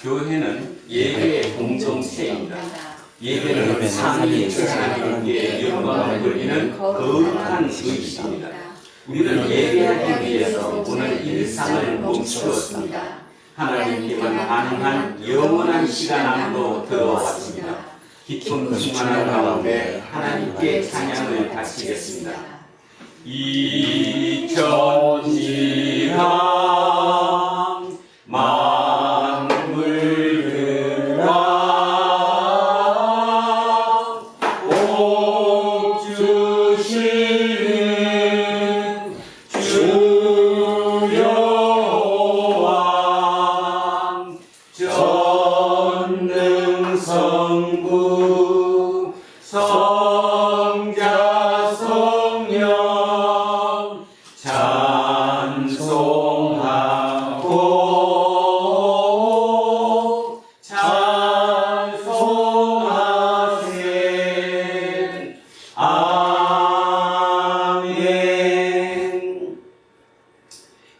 교회는 예배의 공동체입니다. 예배는 삼위일체 하나님께 영광을 돌리는 거룩한 의식입니다. 우리는 예배하기 위해서 오늘 일상을 멈추었습니다. 하나님께만 가능한 영원한 시간 안으로 들어왔습니다. 기쁨 충만한 가운데 하나님께 찬양을 바치겠습니다. 이천지향 만물들아 복 주시는 주 여호와 전능성부 성자 성령 찬송하고 찬송하세. 아멘.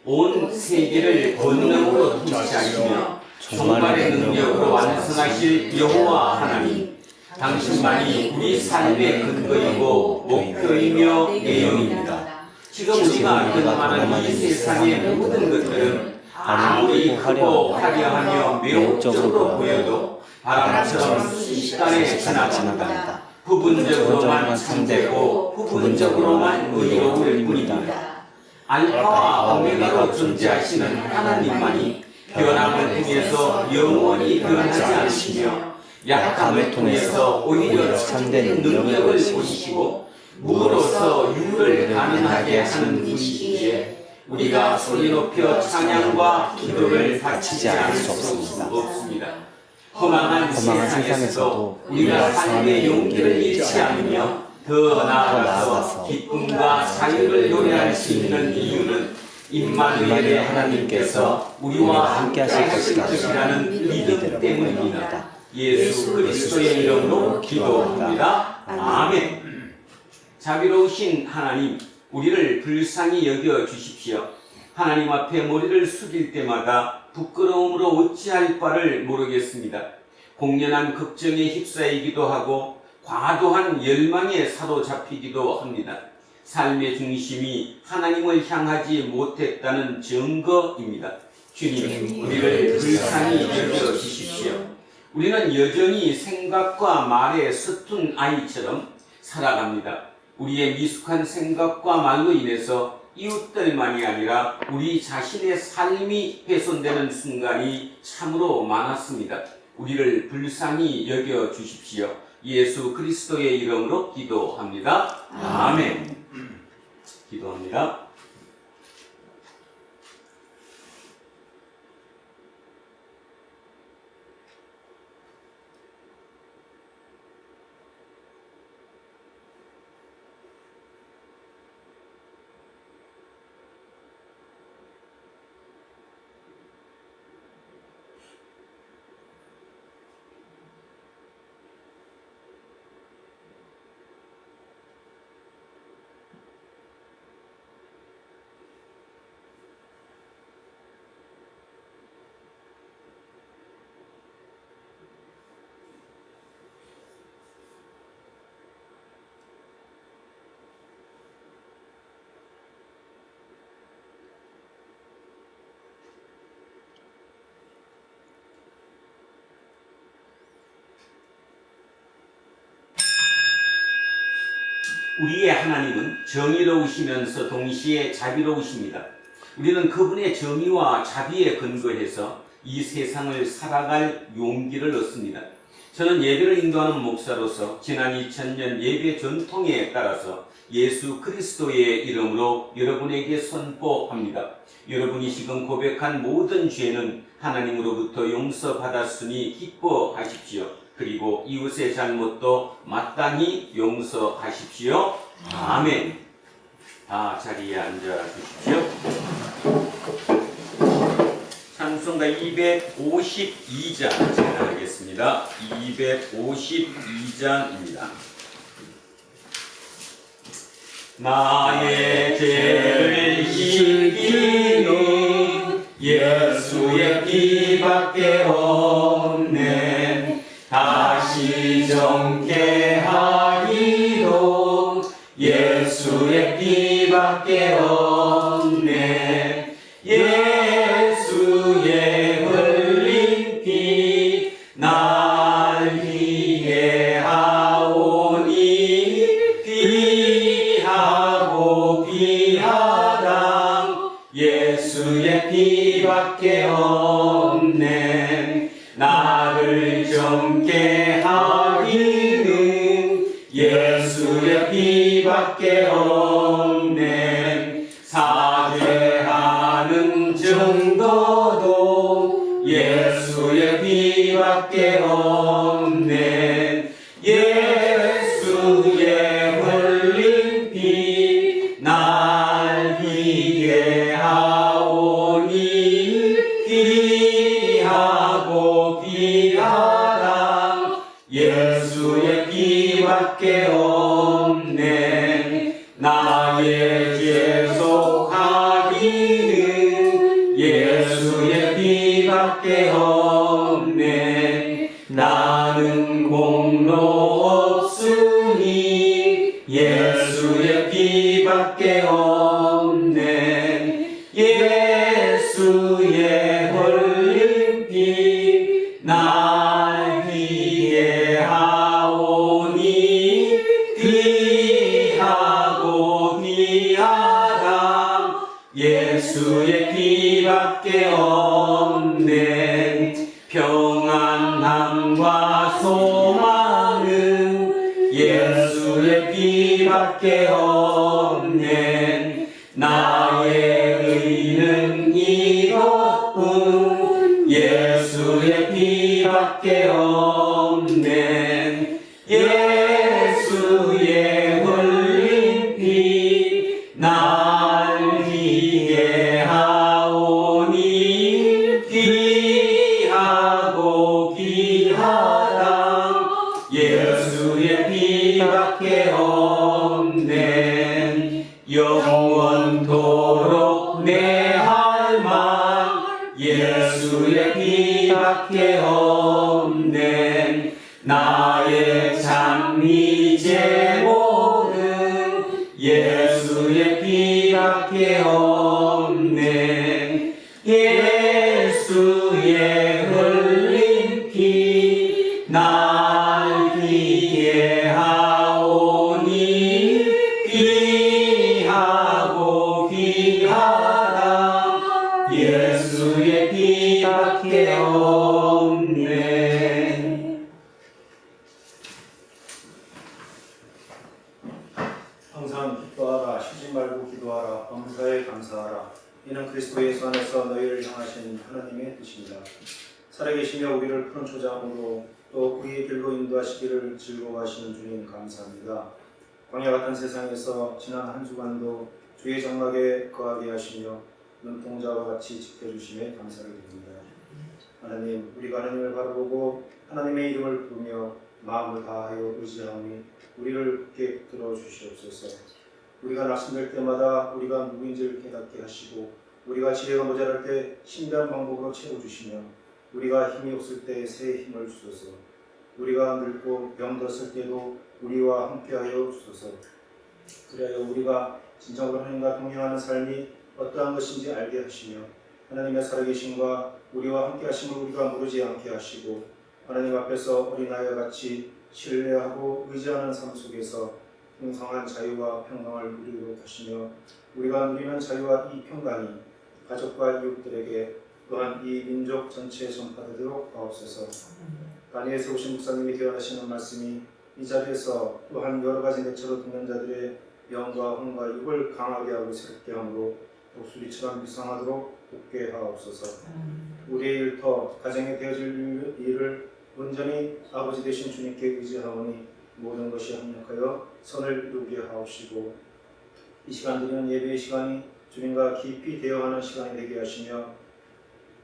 온 세계를 권능으로 통치하시며 종말의 능력으로 완성하실 여호와 하나님, 당신만이 우리 삶의 근거이고 목표이며 내용입니다. 지금 우리가 경험하는 이 세상의 모든 것들은 아무리 크고 화려하며 매혹적으로 보여도 바람처럼 순식간에 지나갑니다. 부분적으로만 참되고 부분적으로만 의로울 뿐입니다. 알파와 오메가로 존재하시는 하나님만이 변함을 통해서 영원히 변하지 않으시며 약함을 통해서 오히려 참된 능력을 보이시고 무로서 유를 가능하게 하는 분이시기에 우리가 소리 높여 찬양과 기도를 바치지 않을 수 없습니다. 허망한 세상에서도 우리가 삶의 용기를 잃지 않으며 더 나아가서 기쁨과 자유를 노래할 수 있는 이유는 임마누엘의 하나님께서 우리와 함께 하실 것이라는 믿음 때문입니다. 예수 그리스도의 이름으로 기도합니다. 아멘. 자비로우신 하나님, 우리를 불쌍히 여겨 주십시오. 하나님 앞에 머리를 숙일 때마다 부끄러움으로 어찌할 바를 모르겠습니다. 공연한 걱정에 휩싸이기도 하고 과도한 열망에 사로잡히기도 합니다. 삶의 중심이 하나님을 향하지 못했다는 증거입니다. 주님, 우리를 불쌍히 여겨 주십시오. 우리는 여전히 생각과 말에 서툰 아이처럼 살아갑니다. 우리의 미숙한 생각과 말로 인해서 이웃들만이 아니라 우리 자신의 삶이 훼손되는 순간이 참으로 많았습니다. 우리를 불쌍히 여겨 주십시오. 예수 그리스도의 이름으로 기도합니다. 아멘. 기도합니다. 우리의 하나님은 정의로우시면서 동시에 자비로우십니다. 우리는 그분의 정의와 자비에 근거해서 이 세상을 살아갈 용기를 얻습니다. 저는 예배를 인도하는 목사로서 지난 2000년 예배 전통에 따라서 예수 그리스도의 이름으로 여러분에게 선포합니다. 여러분이 지금 고백한 모든 죄는 하나님으로부터 용서받았으니 기뻐하십시오. 그리고 이웃의 잘못도 마땅히 용서하십시오. 아멘. 다 자리에 앉아 주십시오. 찬송가 252장 진행하겠습니다. 252장입니다. 나의 죄를 씻기는 예수의 피밖에 없 정케 하기도 예수의 피밖에 없네. 예수의 흘린 피 날 위해 하오니 귀하고 귀하다 예수의 피밖에 없네. 나를 정케 하기는 예수의 피밖에 없네. 사죄하는 증거도 예수의 피밖에 없네. 예수의 흘린 피 날 위해 하오니 귀하고 귀하다 예수의 피밖에 없네. 나의 죄 속하기는 예수의 피밖에 없네. 나는 공로 없으니 예수의 피밖에 없네. 예수의 흘린 피 날 위해 하오니 귀하고 귀하다 예수의 피밖에 없네. 평안함과 소망은 예수의 피밖에 없네. 나의 의는 이것뿐 예수의 피밖에 없네. 예수의 흘린 피 날 위해 하오니 귀하고 귀하다 예수의 피밖에 없네. 영원토록 내 할망 예수의 피밖에 없네. 나의 찬미 제목은 예수의 피밖에 없네. 예수의 흘린 피 날 위해 하오니 귀하고 귀하다 예수의 피밖에 없네. 항상 기뻐하라. 쉬지 말고 기도하라. 범사에 감사하라. 이는 그리스도 예수 안에서 너희를 향하신 하나님의 뜻입니다. 살아계시며 우리를 푸른 초장으로 또 우리의 길로 인도하시기를 즐거워하시는 주님 감사합니다. 광야 같은 세상에서 지난 한 주간도 주의 장막에 거하게 하시며 눈동자와 같이 지켜주심에 감사를 드립니다. 하나님, 우리가 하나님을 바라보고 하나님의 이름을 부르며 마음을 다하여 의지하오니 우리를 굳게 붙들어 주시옵소서. 우리가 낙심될 때마다 우리가 누구인지를 깨닫게 하시고 우리가 지혜가 모자랄 때 신비한 방법으로 채워주시며 우리가 힘이 없을 때 새 힘을 주소서. 우리가 늙고 병들었을 때도 우리와 함께하여 주소서. 그리하여 우리가 진정으로 하나님과 동행하는 삶이 어떠한 것인지 알게 하시며 하나님의 살아계심과 우리와 함께하심을 우리가 모르지 않게 하시고 하나님 앞에서 어린아이와 같이 신뢰하고 의지하는 삶 속에서 풍성한 자유와 평강을 누리도록 하시며 우리가 누리는 자유와 이 평강이 가족과 이웃들에게 또한 이 민족 전체에 전파되도록 하옵소서. 다니엘 세우신 목사님이 기원하시는 말씀이 이 자리에서 또한 여러 가지 내처로 듣는 자들의 영과 혼과 육을 강하게 하고 새롭게 함으로 독수리처럼 비상하도록 돕게 하옵소서. 우리의 일터 가정에 되어질 일을 온전히 아버지 되신 주님께 의지하오니 모든 것이 합력하여 선을 이루게 하옵시고 이 시간 드리는 예배의 시간이 주님과 깊이 대화하는 시간이 되게 하시며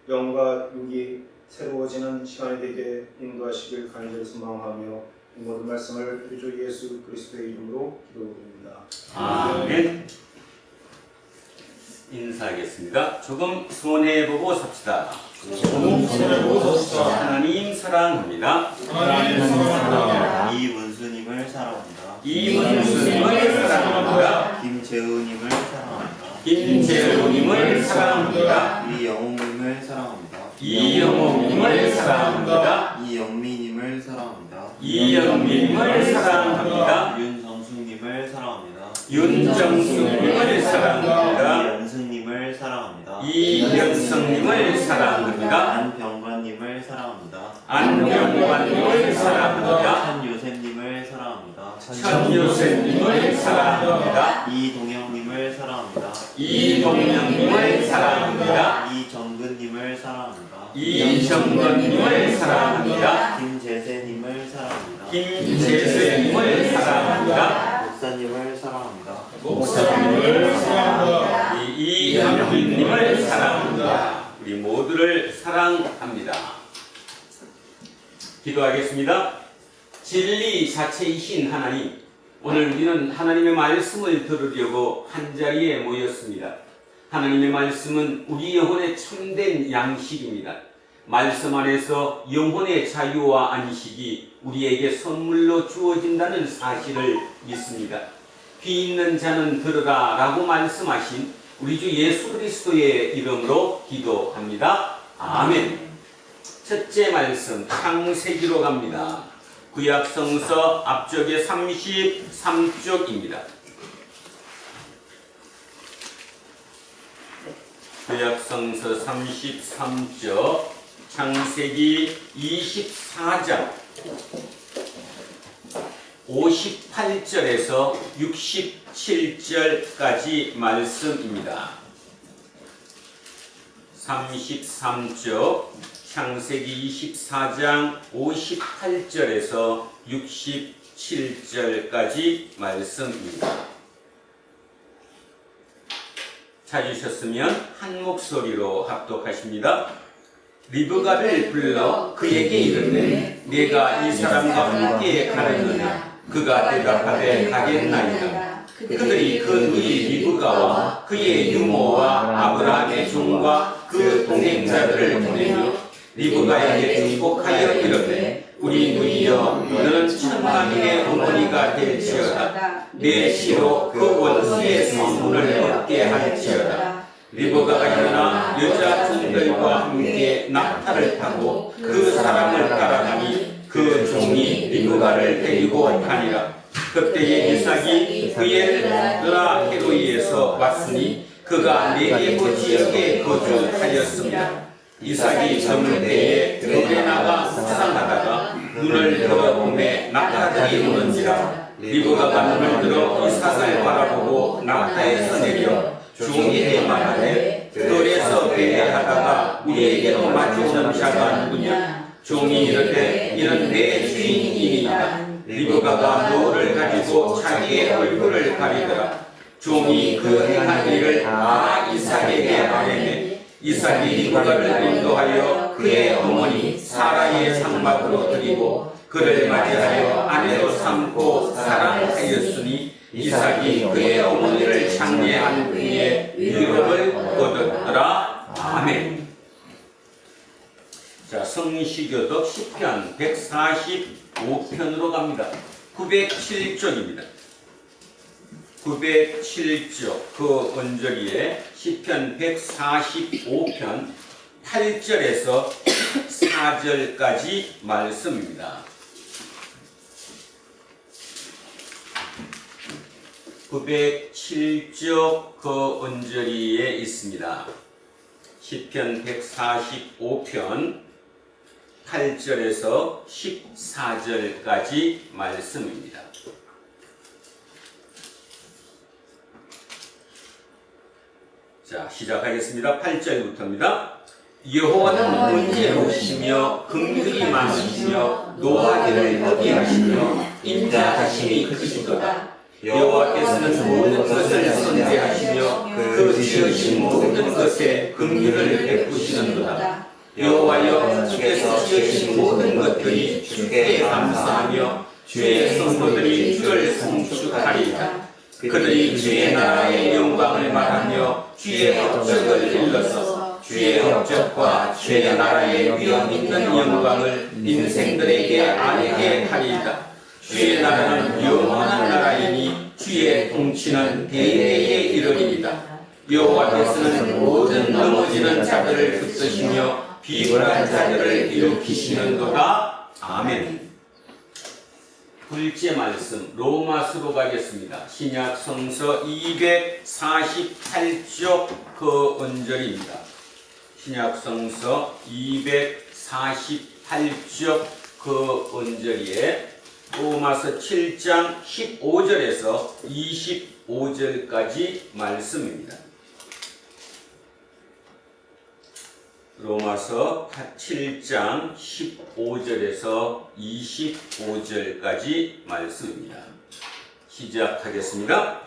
영과 육이 새로워지는 시간이 되게 인도하시길 간절히 소망하며 이 모든 말씀을 우리 주 예수 그리스도의 이름으로 기도드립니다. 아멘. 인사하겠습니다. 조금 손해보고 삽시다. 조금 손해보고 삽시다. 하나님 사랑합니다. 하나님 사랑합니다. 이문수님을 사랑합니다. 이문수님을 사랑합니다. 김재우님을 사랑합니다. 김재우님을 사랑합니다. 이영웅님을 사랑합니다. 이영웅님을 사랑합니다. 이영미님을 사랑합니다. 이영민님을 사랑합니다. 윤정숙님을 사랑합니다. 윤정숙님을 사랑합니다. 이연승님을 사랑합니다. 이연성님을 사랑합니다. 안병관님을 사랑합니다. 안병관님을 사랑합니다. 천요셉님을 사랑합니다. 천요셉님을 사랑합니다. 이동영님을 사랑합니다. 이동영님을 사랑합니다. 이정근님을 사랑합니다. 이정근님을 사랑합니다. 김재세님을 사랑합니다. 김재세님을 사랑합니다. 목사님을 사랑합니다. 목사님을 사랑합니다. 이한빈님을 사랑합니다. 우리 모두를 사랑합니다. 기도하겠습니다. 진리 자체이신 하나님, 오늘 우리는 하나님의 말씀을 들으려고 한자리에 모였습니다. 하나님의 말씀은 우리 영혼의 참된 양식입니다. 말씀 안에서 영혼의 자유와 안식이 우리에게 선물로 주어진다는 사실을 믿습니다. 귀 있는 자는 들으라 라고 말씀하신 우리 주 예수 그리스도의 이름으로 기도합니다. 아멘. 첫째 말씀 창세기로 갑니다. 구약성서 앞쪽에 33쪽입니다. 구약성서 33쪽 창세기 24장 58절에서 67절까지 말씀입니다. 33쪽 창세기 24장 58절에서 67절까지 말씀입니다. 찾으셨으면 한 목소리로 합독하십니다. 리브가를 불러 그에게 이르되 내가 이 사람과 함께 가느냐. 그가 대답하되 가겠나이다. 그들이 그 누이 리브가와 그의 유모와 아브라함의 종과 그 동행자들을 보내며 리브가에게 축복하여 이르되 우리 누이여 너는 천만인의 어머니가 될지어다. 내 시로 그 원수의 성문을 얻게 할지어다. 리브가가 일어나 여자 종들과 함께 낙타를 타고 그 사람을 따라가니 그 종이 리브가를 데리고 가니라. 그때에 이삭이 그의 누나 헤로이에서 왔으니 그가 네게부 지역에 거주하였습니다. 이삭이 젊을 때에 들에 나가 묵상하다가 눈을 들어보매 낙타들이 오는지라. 리브가가 눈을 들어 이삭을 바라보고 낙타에서 내려 종에게 말하되 들에서 배회하다가 우리에게로 마주오는 자가 누구냐. 종이 이르되 이는 내 주인이니이다. 리브가가 노를 가지고 자기의 얼굴을 가리더라. 종이 그 행한 일을 다 이삭에게 아뢰매 이삭이 리브가를 인도하여 그의 어머니 사라의 장막으로 드리고 그를 맞이하여 아내로 삼고 사랑하였으니 이삭이 그의 어머니를 장례한 후에 유업을 거두더라. 아멘. 자, 성시교독 시편 145편으로 갑니다. 907쪽입니다. 907쪽 그 언저리에 시편 145편 8절에서 4절까지 말씀입니다. 907쪽 그 언저리에 있습니다. 시편 145편 8절에서 14절까지 말씀입니다. 자, 시작하겠습니다. 8절부터입니다. 여호와는 은혜로우시며 긍휼이 많으시며 노하기를 더디 하시며 인자하심이 크시도다. 여호와께서는 모든 것을 선대하시며 그 지으신 모든 것에 긍휼을 베푸시는도다. 여호와여 주께서 지으신 모든 것들이 주께 감사하며 주의 성도들이 주를 송축하리이다. 그들이 주의 나라의 영광을 말하며 주의 업적을 일러서 주의 업적과 주의 나라의 위엄 있는 영광을 인생들에게 아뢰게 하리이다. 주의 나라는 영원한 나라이니 주의 통치는 대대에 이르리이다. 여호와께서는 모든 넘어지는 자들을 붙드시며 비굴한 자들을 일으키시는도다. 아멘. 둘째 말씀 로마서로 가겠습니다. 신약 성서 248쪽 그 언절입니다. 신약 성서 248쪽 그 언절에 로마서 7장 15절에서 25절까지 말씀입니다. 로마서 7장 15절에서 25절까지 말씀입니다. 시작하겠습니다.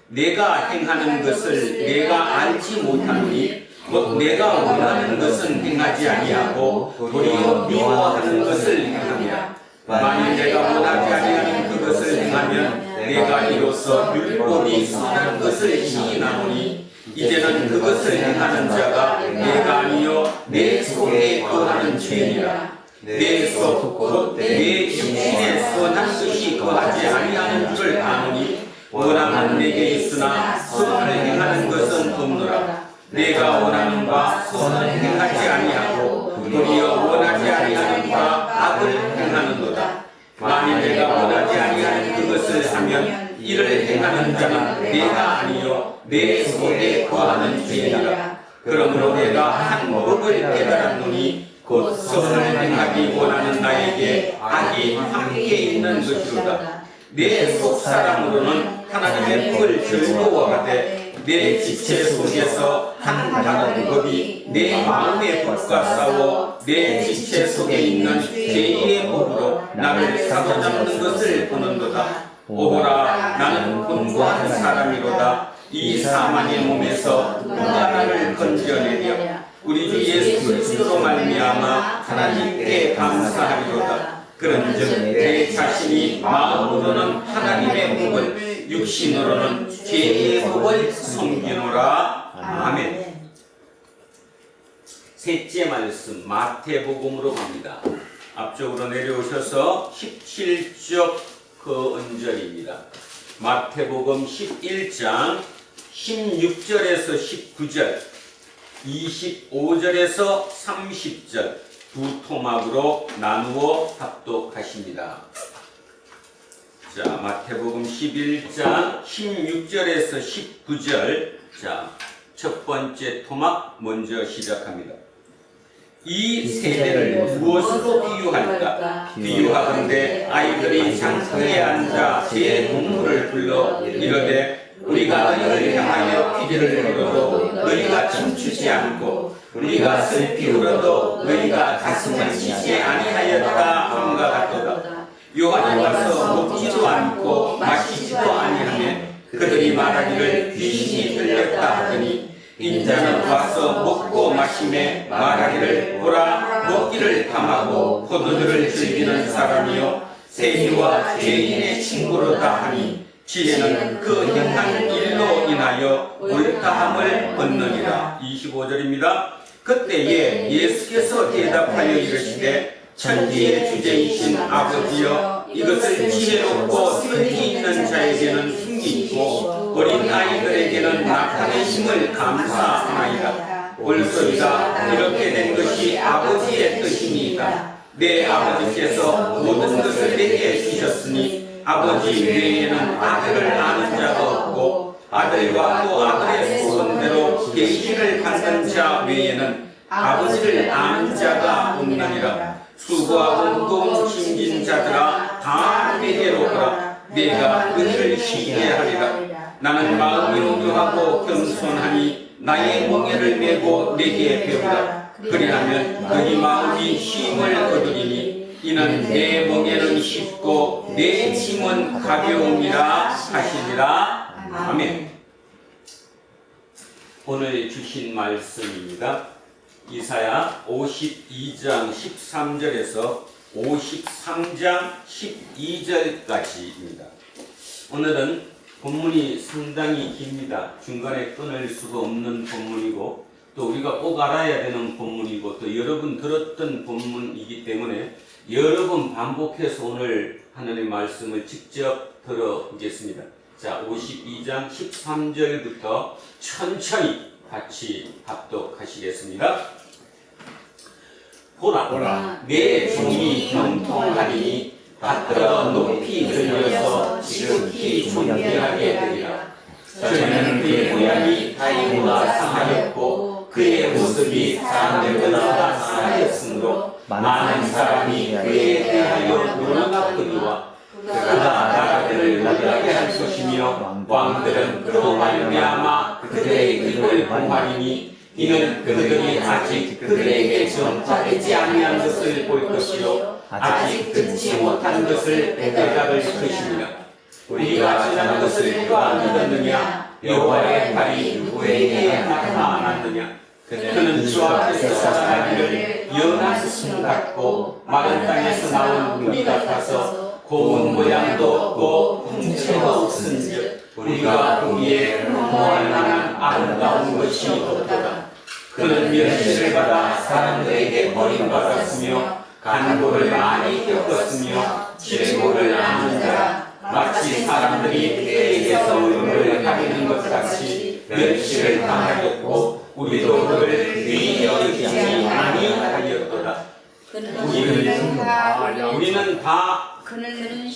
내가 행하는 것을 내가 알지 못하노니 곧 내가 원하는 것은 행하지 아니하고 도리어 미워하는 것을 행하며 만일 내가 원하지 아니하는 그것을 행하면 내가 이로써 율법이 선한 것을 시인하노니 이제는 그것을 행하는 자가 내가 아니요 내 속에 거하는 죄니라. 내 속 곧 내 육신에 선한 것이 거하지 아니하는 줄을 아노니 원함은 내게 있으나 선을 행하는 것은 없노라. 내가 원하는 바 선을 행하지 아니하고 도리어 원하지 아니하는 바 악을 행하는도다. 만일 내가 원하지 아니하는 그것을 하면 이를 행하는 자는 내가 아니요 내 속에 거하는 죄니라. 그러므로 내가 한 법을 깨달았노니 곧 선을 행하기 원하는 나에게 악이 함께 있는 것이로다. 내 속사람으로는 하나님의 법을 즐거워하되 내 지체 속에서 한 다른 법이 내 마음의 법과 싸워 내 지체 속에 있는 죄의 법으로 나를 사로잡는 것을 보는도다. 오호라 나는 곤고한 사람이로다. 이 사망의 몸에서 누가 나를 건져내려. 우리 주 예수 그리스도로 말미암아 하나님께 감사하리로다. 그런즉 내 자신이 마음으로는 하나님의 법을 육신으로는 죄의 법을 섬기노라. 아멘. 셋째 말씀 마태복음으로 갑니다. 앞쪽으로 내려오셔서 17쪽 그 언절입니다. 마태복음 11장 16절에서 19절 25절에서 30절 두 토막으로 나누어 합독하십니다. 자, 마태복음 11장 16절에서 19절 자, 첫 번째 토막 먼저 시작합니다. 이 세대를 무엇으로 비유할까? 비유하건대 아이들이 장터에 앉아 제 동물을 불러 이르되 우리가 너희를 향하여 피리를 흘려도 너희가 춤추지 않고 우리가 슬피 울어도 너희가 가슴을 치지 아니하였다 함과 같도다. 요한이 와서 먹지도 않고 마시지도 아니하며 그들이 말하기를 귀신이 들렸다 하더니 인자는 와서 먹고 마시며 말하기를 보라 먹기를 감하고 포도주를 즐기는 사람이요 세리와 죄인의 친구로다 하니 지혜는 그 행한 일로 인하여 옳다함을 얻느니라. 25절입니다. 그때에 예수께서 대답하여 이르시되 천지의 주제이신 아버지여 이것을 지혜롭고 선지 있는 자에게는 숨기고 어린 아이들에게는 나타내심을 감사하나이다. 옳소이다. 이렇게 된 것이 아버지의 뜻이니이다. 내 아버지께서 모든 것을 내게 주셨으니 아버지 외에는 아들을 아는 자가 없고 아들과 또 아들의 소원대로 계시를 받는 자 외에는 아버지를 아는 자가 없느니라. 수고하고 무거운 짐진 자들아 다 내게로 오라. 내가 그들을 쉬게 하리라. 나는 마음이 온유하고 겸손하니 나의 멍에를 메고 내게 배우라. 그리하면 너희 마음이 쉼을 얻으리니 이는 내 멍에는 쉽고 내 짐은 가벼움이라 하시리라. 아멘. 오늘 주신 말씀입니다. 이사야 52장 13절에서 53장 12절까지입니다. 오늘은 본문이 상당히 깁니다. 중간에 끊을 수가 없는 본문이고 또 우리가 꼭 알아야 되는 본문이고 또 여러 번 들었던 본문이기 때문에 여러 번 반복해서 오늘 하나님의 말씀을 직접 들어보겠습니다. 자, 52장 13절부터 천천히 같이 합독하시겠습니다. 보라, 내 종이 형통하리니 받들어 높이 들려서 지극히 존귀하게 되리라. 전에는 그의 모양이 다윗보다 상하였고 그의 모습이 사람들보다 상하였으므로 많은 사람이 그에 대하여 놀랐거니와 그가 나라들을 놀라게 할 것이며 왕들은 그로 말미암아 그들의 입을 봉하리니 이는 그들이 아직 그들에게 전파되지 아니한 것을 볼 것이요 아직 듣지 못한 것을 깨달을 것이니라. 우리가 지난 것을 누가 믿었느냐? 여호와의 발이 누구에게 나타났느냐? 그는 주 앞에서 살아나기를 연한 수 같고 마른 땅에서 나온 우리 같아서 고운 모양도 없고 풍채도 없은즉 우리가 보기에 흠모할 만한 아름다운 것이 없도다. 그는 멸시를 받아 사람들에게 버림받았으며 간고를 많이 겪었으며 질고를 안는 자라. 마치 사람들이 그에게서 얼굴을 가리는 것 같이 멸시를 당하였고 우리도 그를 귀히 여기지 아니하였도다. 우리는 다 그는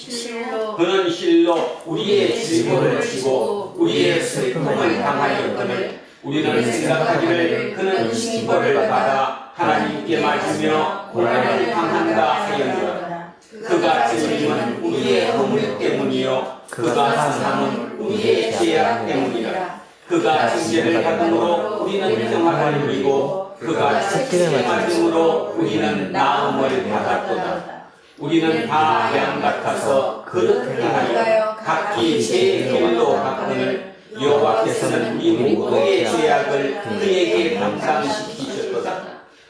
실로 우리의 질고를 지고 우리의 슬픔을 당하였거늘 우리는 생각하기를 그는 징벌을 받아 하나님께 맞으며 고난을 당한다 하였노라. 그가 찔림은 우리의 허물 때문이요 그가 상함은 우리의 죄악 때문이라. 그가 징계를 받음으로 우리는 평화를 누리고 그가 채찍에 맞음으로 우리는 나음을 받았도다. 우리는 다 양 같아서 그릇하여 각기 제 길로 갔거늘 여호와께서는 우리 모두의 죄악을 그에게 감당시키셨도다.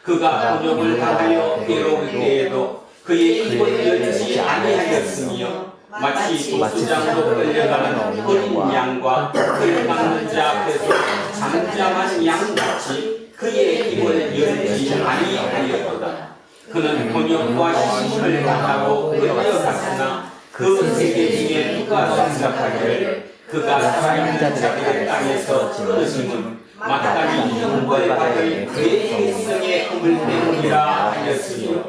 그가 곤욕을 당하여 괴로울 때에도 그의 입을 열지 아니하였으며 마치 도수장으로 끌려가는 어린 양과 그를 막는 자 앞에서 잠잠한 양같이 그의 입을 열지 아니하였도다. 그는 곤욕과 시심을 당하고 끌려갔으나 그 세계 중에 누가 생각하기를 그가 살아있는 자들의 땅에서 끊어짐은 마땅히 형벌받을 그의 일생의 꿈을 때문이라 하였으며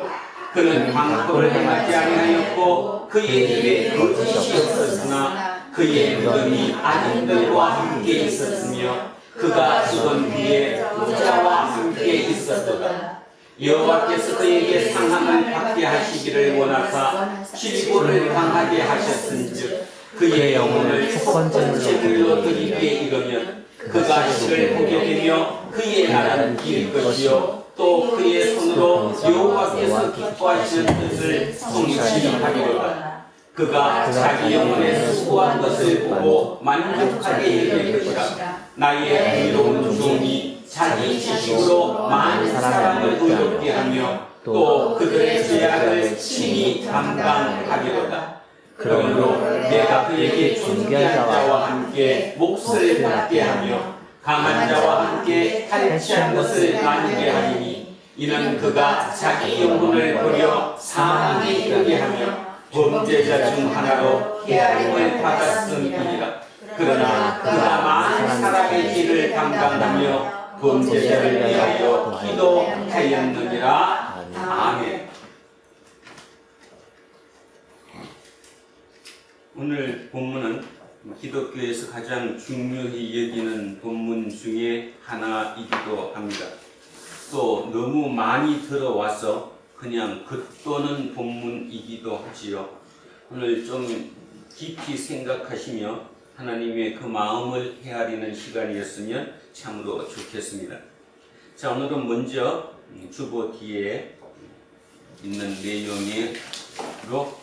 그는 방토를 행하지 아니하였고 그의 입에 거짓이 없었으나 그의 믿음이 아들들과 함께 있었으며 그가 죽은 뒤에 부자와 함께 있었도다. 여호와께서 그에게 상함을 받게 하시기를 원하사 질고를 당하게 하셨은즉 그의 영혼을 첫 번째 제물로 드리기에 이르면 그가 실을 보게 되며 그의 나라는 길 것이요 또 그의 손으로 여호와께서 기뻐하시는 뜻을 성취하리로다. 그가 자기 영혼에 수고한 것을 보고 만족하게 이를 것이라. 나의 의로운 종이 자기 지식으로 많은 사람을 의롭게 하며 또 그들의 죄악을 친히 담당하리로다. 그러므로 내가 그에게 존귀한 자와 함께 몫을 받게 하며 강한 자와 함께 탈취한 것을 나누게 하리니 이는 그가 자기 영혼을 버려 사망에 이르게 하며 범죄자 중 하나로 헤아림을 받았음이니라. 그러나 그가 많은 사람의 길을 담당하며 범죄자를 위하여 기도하였느니라. 아멘. 오늘 본문은 기독교에서 가장 중요히 여기는 본문 중에 하나이기도 합니다. 또 너무 많이 들어와서 그냥 겉도는 본문이기도 하지요. 오늘 좀 깊이 생각하시며 하나님의 그 마음을 헤아리는 시간이었으면 참으로 좋겠습니다. 자, 오늘은 먼저 주보 뒤에 있는 내용으로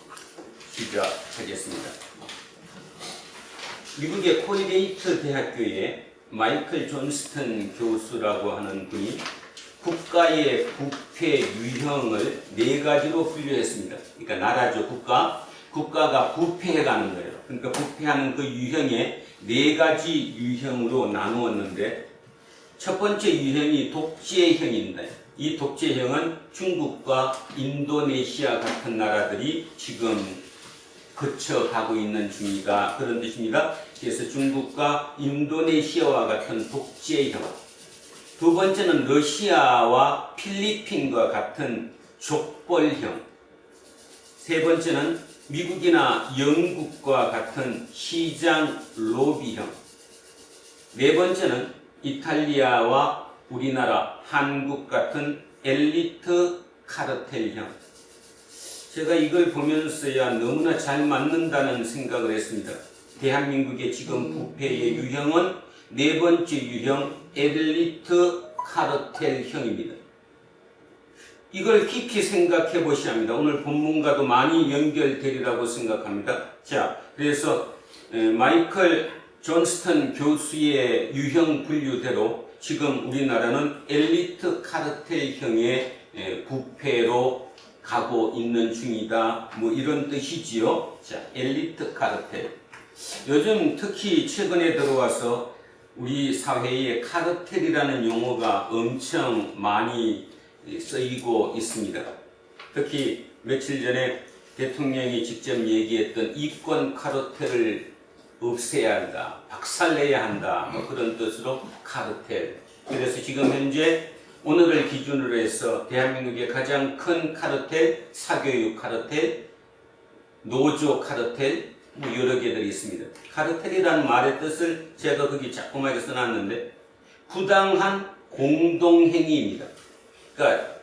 시작하겠습니다. 미국의 코리게이트 대학교의 마이클 존스턴 교수라고 하는 분이 국가의 부패 유형을 4가지로 분류했습니다. 그러니까 나라죠, 국가가 부패해가는 거예요. 그러니까 부패하는 그 유형에 4가지 유형으로 나누었는데 첫 번째 유형이 독재형입니다. 이 독재형은 중국과 인도네시아 같은 나라들이 지금 거쳐가고 있는 중이다. 그런 뜻입니다. 그래서 중국과 인도네시아와 같은 독재형. 두 번째는 러시아와 필리핀과 같은 족벌형. 세 번째는 미국이나 영국과 같은 시장 로비형. 네 번째는 이탈리아와 우리나라, 한국 같은 엘리트 카르텔형. 제가 이걸 보면서야 너무나 잘 맞는다는 생각을 했습니다. 대한민국의 지금 부패의 유형은 네 번째 유형 엘리트 카르텔형입니다. 이걸 깊이 생각해 보셔야 합니다. 오늘 본문과도 많이 연결되리라고 생각합니다. 자, 그래서 마이클 존스턴 교수의 유형 분류대로 지금 우리나라는 엘리트 카르텔형의 부패로 가고 있는 중이다. 뭐 이런 뜻이지요. 자, 엘리트 카르텔. 요즘 특히 최근에 들어와서 우리 사회에 카르텔이라는 용어가 엄청 많이 쓰이고 있습니다. 특히 며칠 전에 대통령이 직접 얘기했던 이권 카르텔을 없애야 한다, 박살내야 한다, 뭐 그런 뜻으로 카르텔. 그래서 지금 현재 오늘을 기준으로 해서 대한민국의 가장 큰 카르텔, 사교육 카르텔, 노조 카르텔, 뭐 여러 개들이 있습니다. 카르텔이라는 말의 뜻을 제가 거기 자꾸하게 써놨는데 부당한 공동행위입니다. 그러니까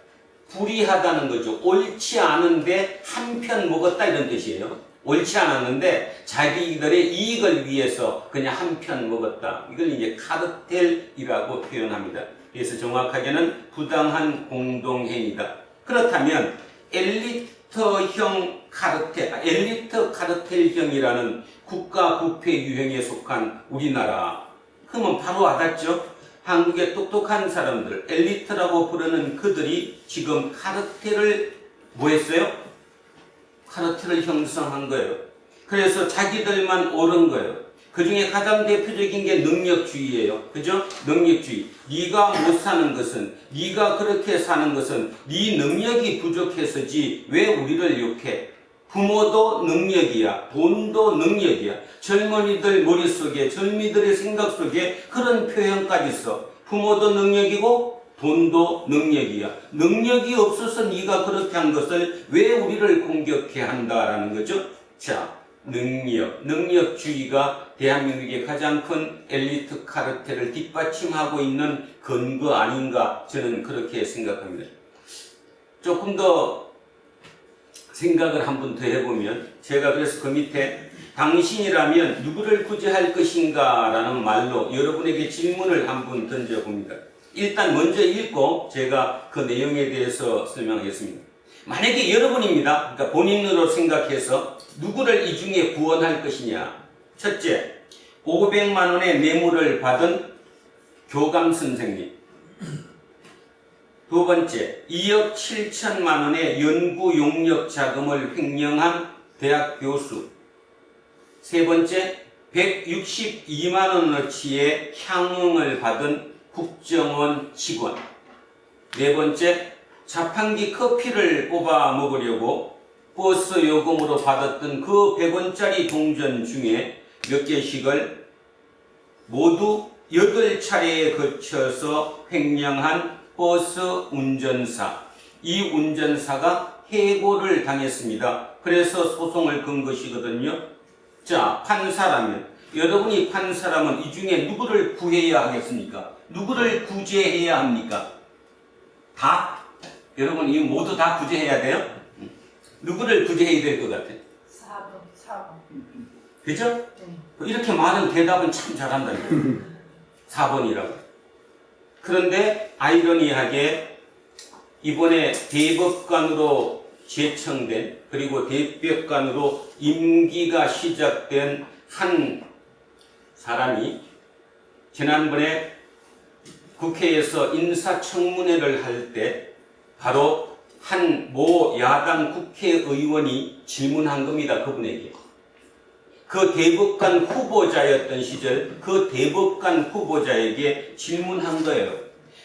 불이하다는 거죠. 옳지 않은데 한편 먹었다 이런 뜻이에요. 옳지 않았는데 자기들의 이익을 위해서 그냥 한편 먹었다. 이걸 이제 카르텔이라고 표현합니다. 그래서 정확하게는 부당한 공동행위다. 그렇다면 엘리트 카르텔형이라는 국가 부패 유형에 속한 우리나라. 그러면 바로 와닿죠. 한국의 똑똑한 사람들, 엘리트라고 부르는 그들이 지금 카르텔을 뭐 했어요? 카르텔을 형성한 거예요. 그래서 자기들만 옳은 거예요. 그 중에 가장 대표적인 게 능력주의예요. 그죠? 능력주의. 네가 못 사는 것은, 네가 그렇게 사는 것은 네 능력이 부족해서지 왜 우리를 욕해? 부모도 능력이야. 돈도 능력이야. 젊은이들 머릿속에, 젊이들의 생각 속에 그런 표현까지 있어. 부모도 능력이고 돈도 능력이야. 능력이 없어서 네가 그렇게 한 것을 왜 우리를 공격해 한다라는 거죠. 자, 능력주의가 대한민국의 가장 큰 엘리트 카르텔을 뒷받침하고 있는 근거 아닌가 저는 그렇게 생각합니다. 조금 더 생각을 한 번 더 해보면 제가 그래서 그 밑에 당신이라면 누구를 구제할 것인가 라는 말로 여러분에게 질문을 한 번 던져봅니다. 일단 먼저 읽고 제가 그 내용에 대해서 설명하겠습니다. 만약에 여러분입니다. 그러니까 본인으로 생각해서 누구를 이 중에 구원할 것이냐. 첫째, 500만 원의 뇌물을 받은 교감 선생님. 두 번째, 2억 7천만 원의 연구 용역 자금을 횡령한 대학 교수. 세 번째, 162만 원어치의 향응을 받은 국정원 직원. 네 번째, 자판기 커피를 뽑아 먹으려고 버스 요금으로 받았던 그 100원짜리 동전 중에 몇 개씩을 모두 8차례에 거쳐서 횡령한 버스 운전사. 이 운전사가 해고를 당했습니다. 그래서 소송을 건 것이거든요. 자, 판사라면, 여러분이 판사라면 이 중에 누구를 구해야 하겠습니까? 누구를 구제해야 합니까? 다? 여러분, 이 모두 다 구제해야 돼요? 누구를 구제해야 될 것 같아요? 4번. 그죠? 네. 이렇게 많은 대답은 참 잘한다니까요. 4번이라고. 그런데 아이러니하게 이번에 대법관으로 제청된 그리고 대법관으로 임기가 시작된 한 사람이 지난번에 국회에서 인사청문회를 할 때 바로 한 모 야당 국회의원이 질문한 겁니다. 그분에게. 그 대법관 후보자였던 시절 그 대법관 후보자에게 질문한 거예요.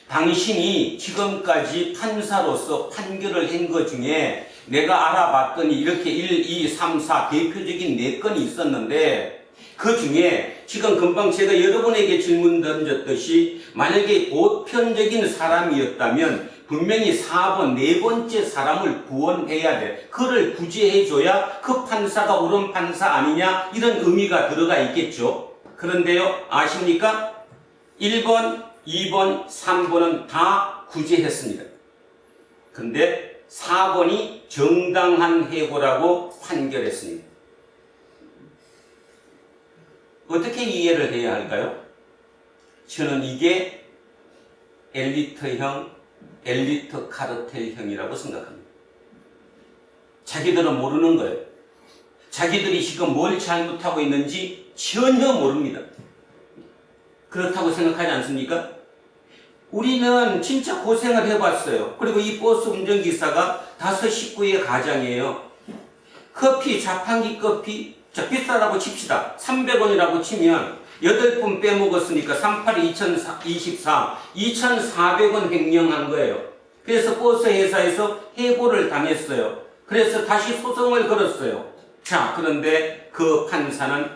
당신이 지금까지 판사로서 판결을 한 것 중에 내가 알아봤더니 이렇게 1, 2, 3, 4 대표적인 4건이 있었는데 그 중에 지금 금방 제가 여러분에게 질문 던졌듯이 만약에 보편적인 사람이었다면 분명히 4번, 4번째 사람을 구원해야 돼. 그를 구제해줘야 그 판사가 옳은 판사 아니냐 이런 의미가 들어가 있겠죠. 그런데요, 아십니까? 1번, 2번, 3번은 다 구제했습니다. 근데 4번이 정당한 해고라고 판결했습니다. 어떻게 이해를 해야 할까요? 저는 이게 엘리트형, 엘리트 카르텔형이라고 생각합니다. 자기들은 모르는 거예요. 자기들이 지금 뭘 잘못하고 있는지 전혀 모릅니다. 그렇다고 생각하지 않습니까? 우리는 진짜 고생을 해봤어요. 그리고 이 버스 운전기사가 5 식구의 가장이에요. 커피, 자판기 커피, 자, 비싸다고 칩시다. 300원이라고 치면 8분 빼먹었으니까 38이 2024, 2,400원 횡령한 거예요. 그래서 버스 회사에서 해고를 당했어요. 그래서 다시 소송을 걸었어요. 자, 그런데 그 판사는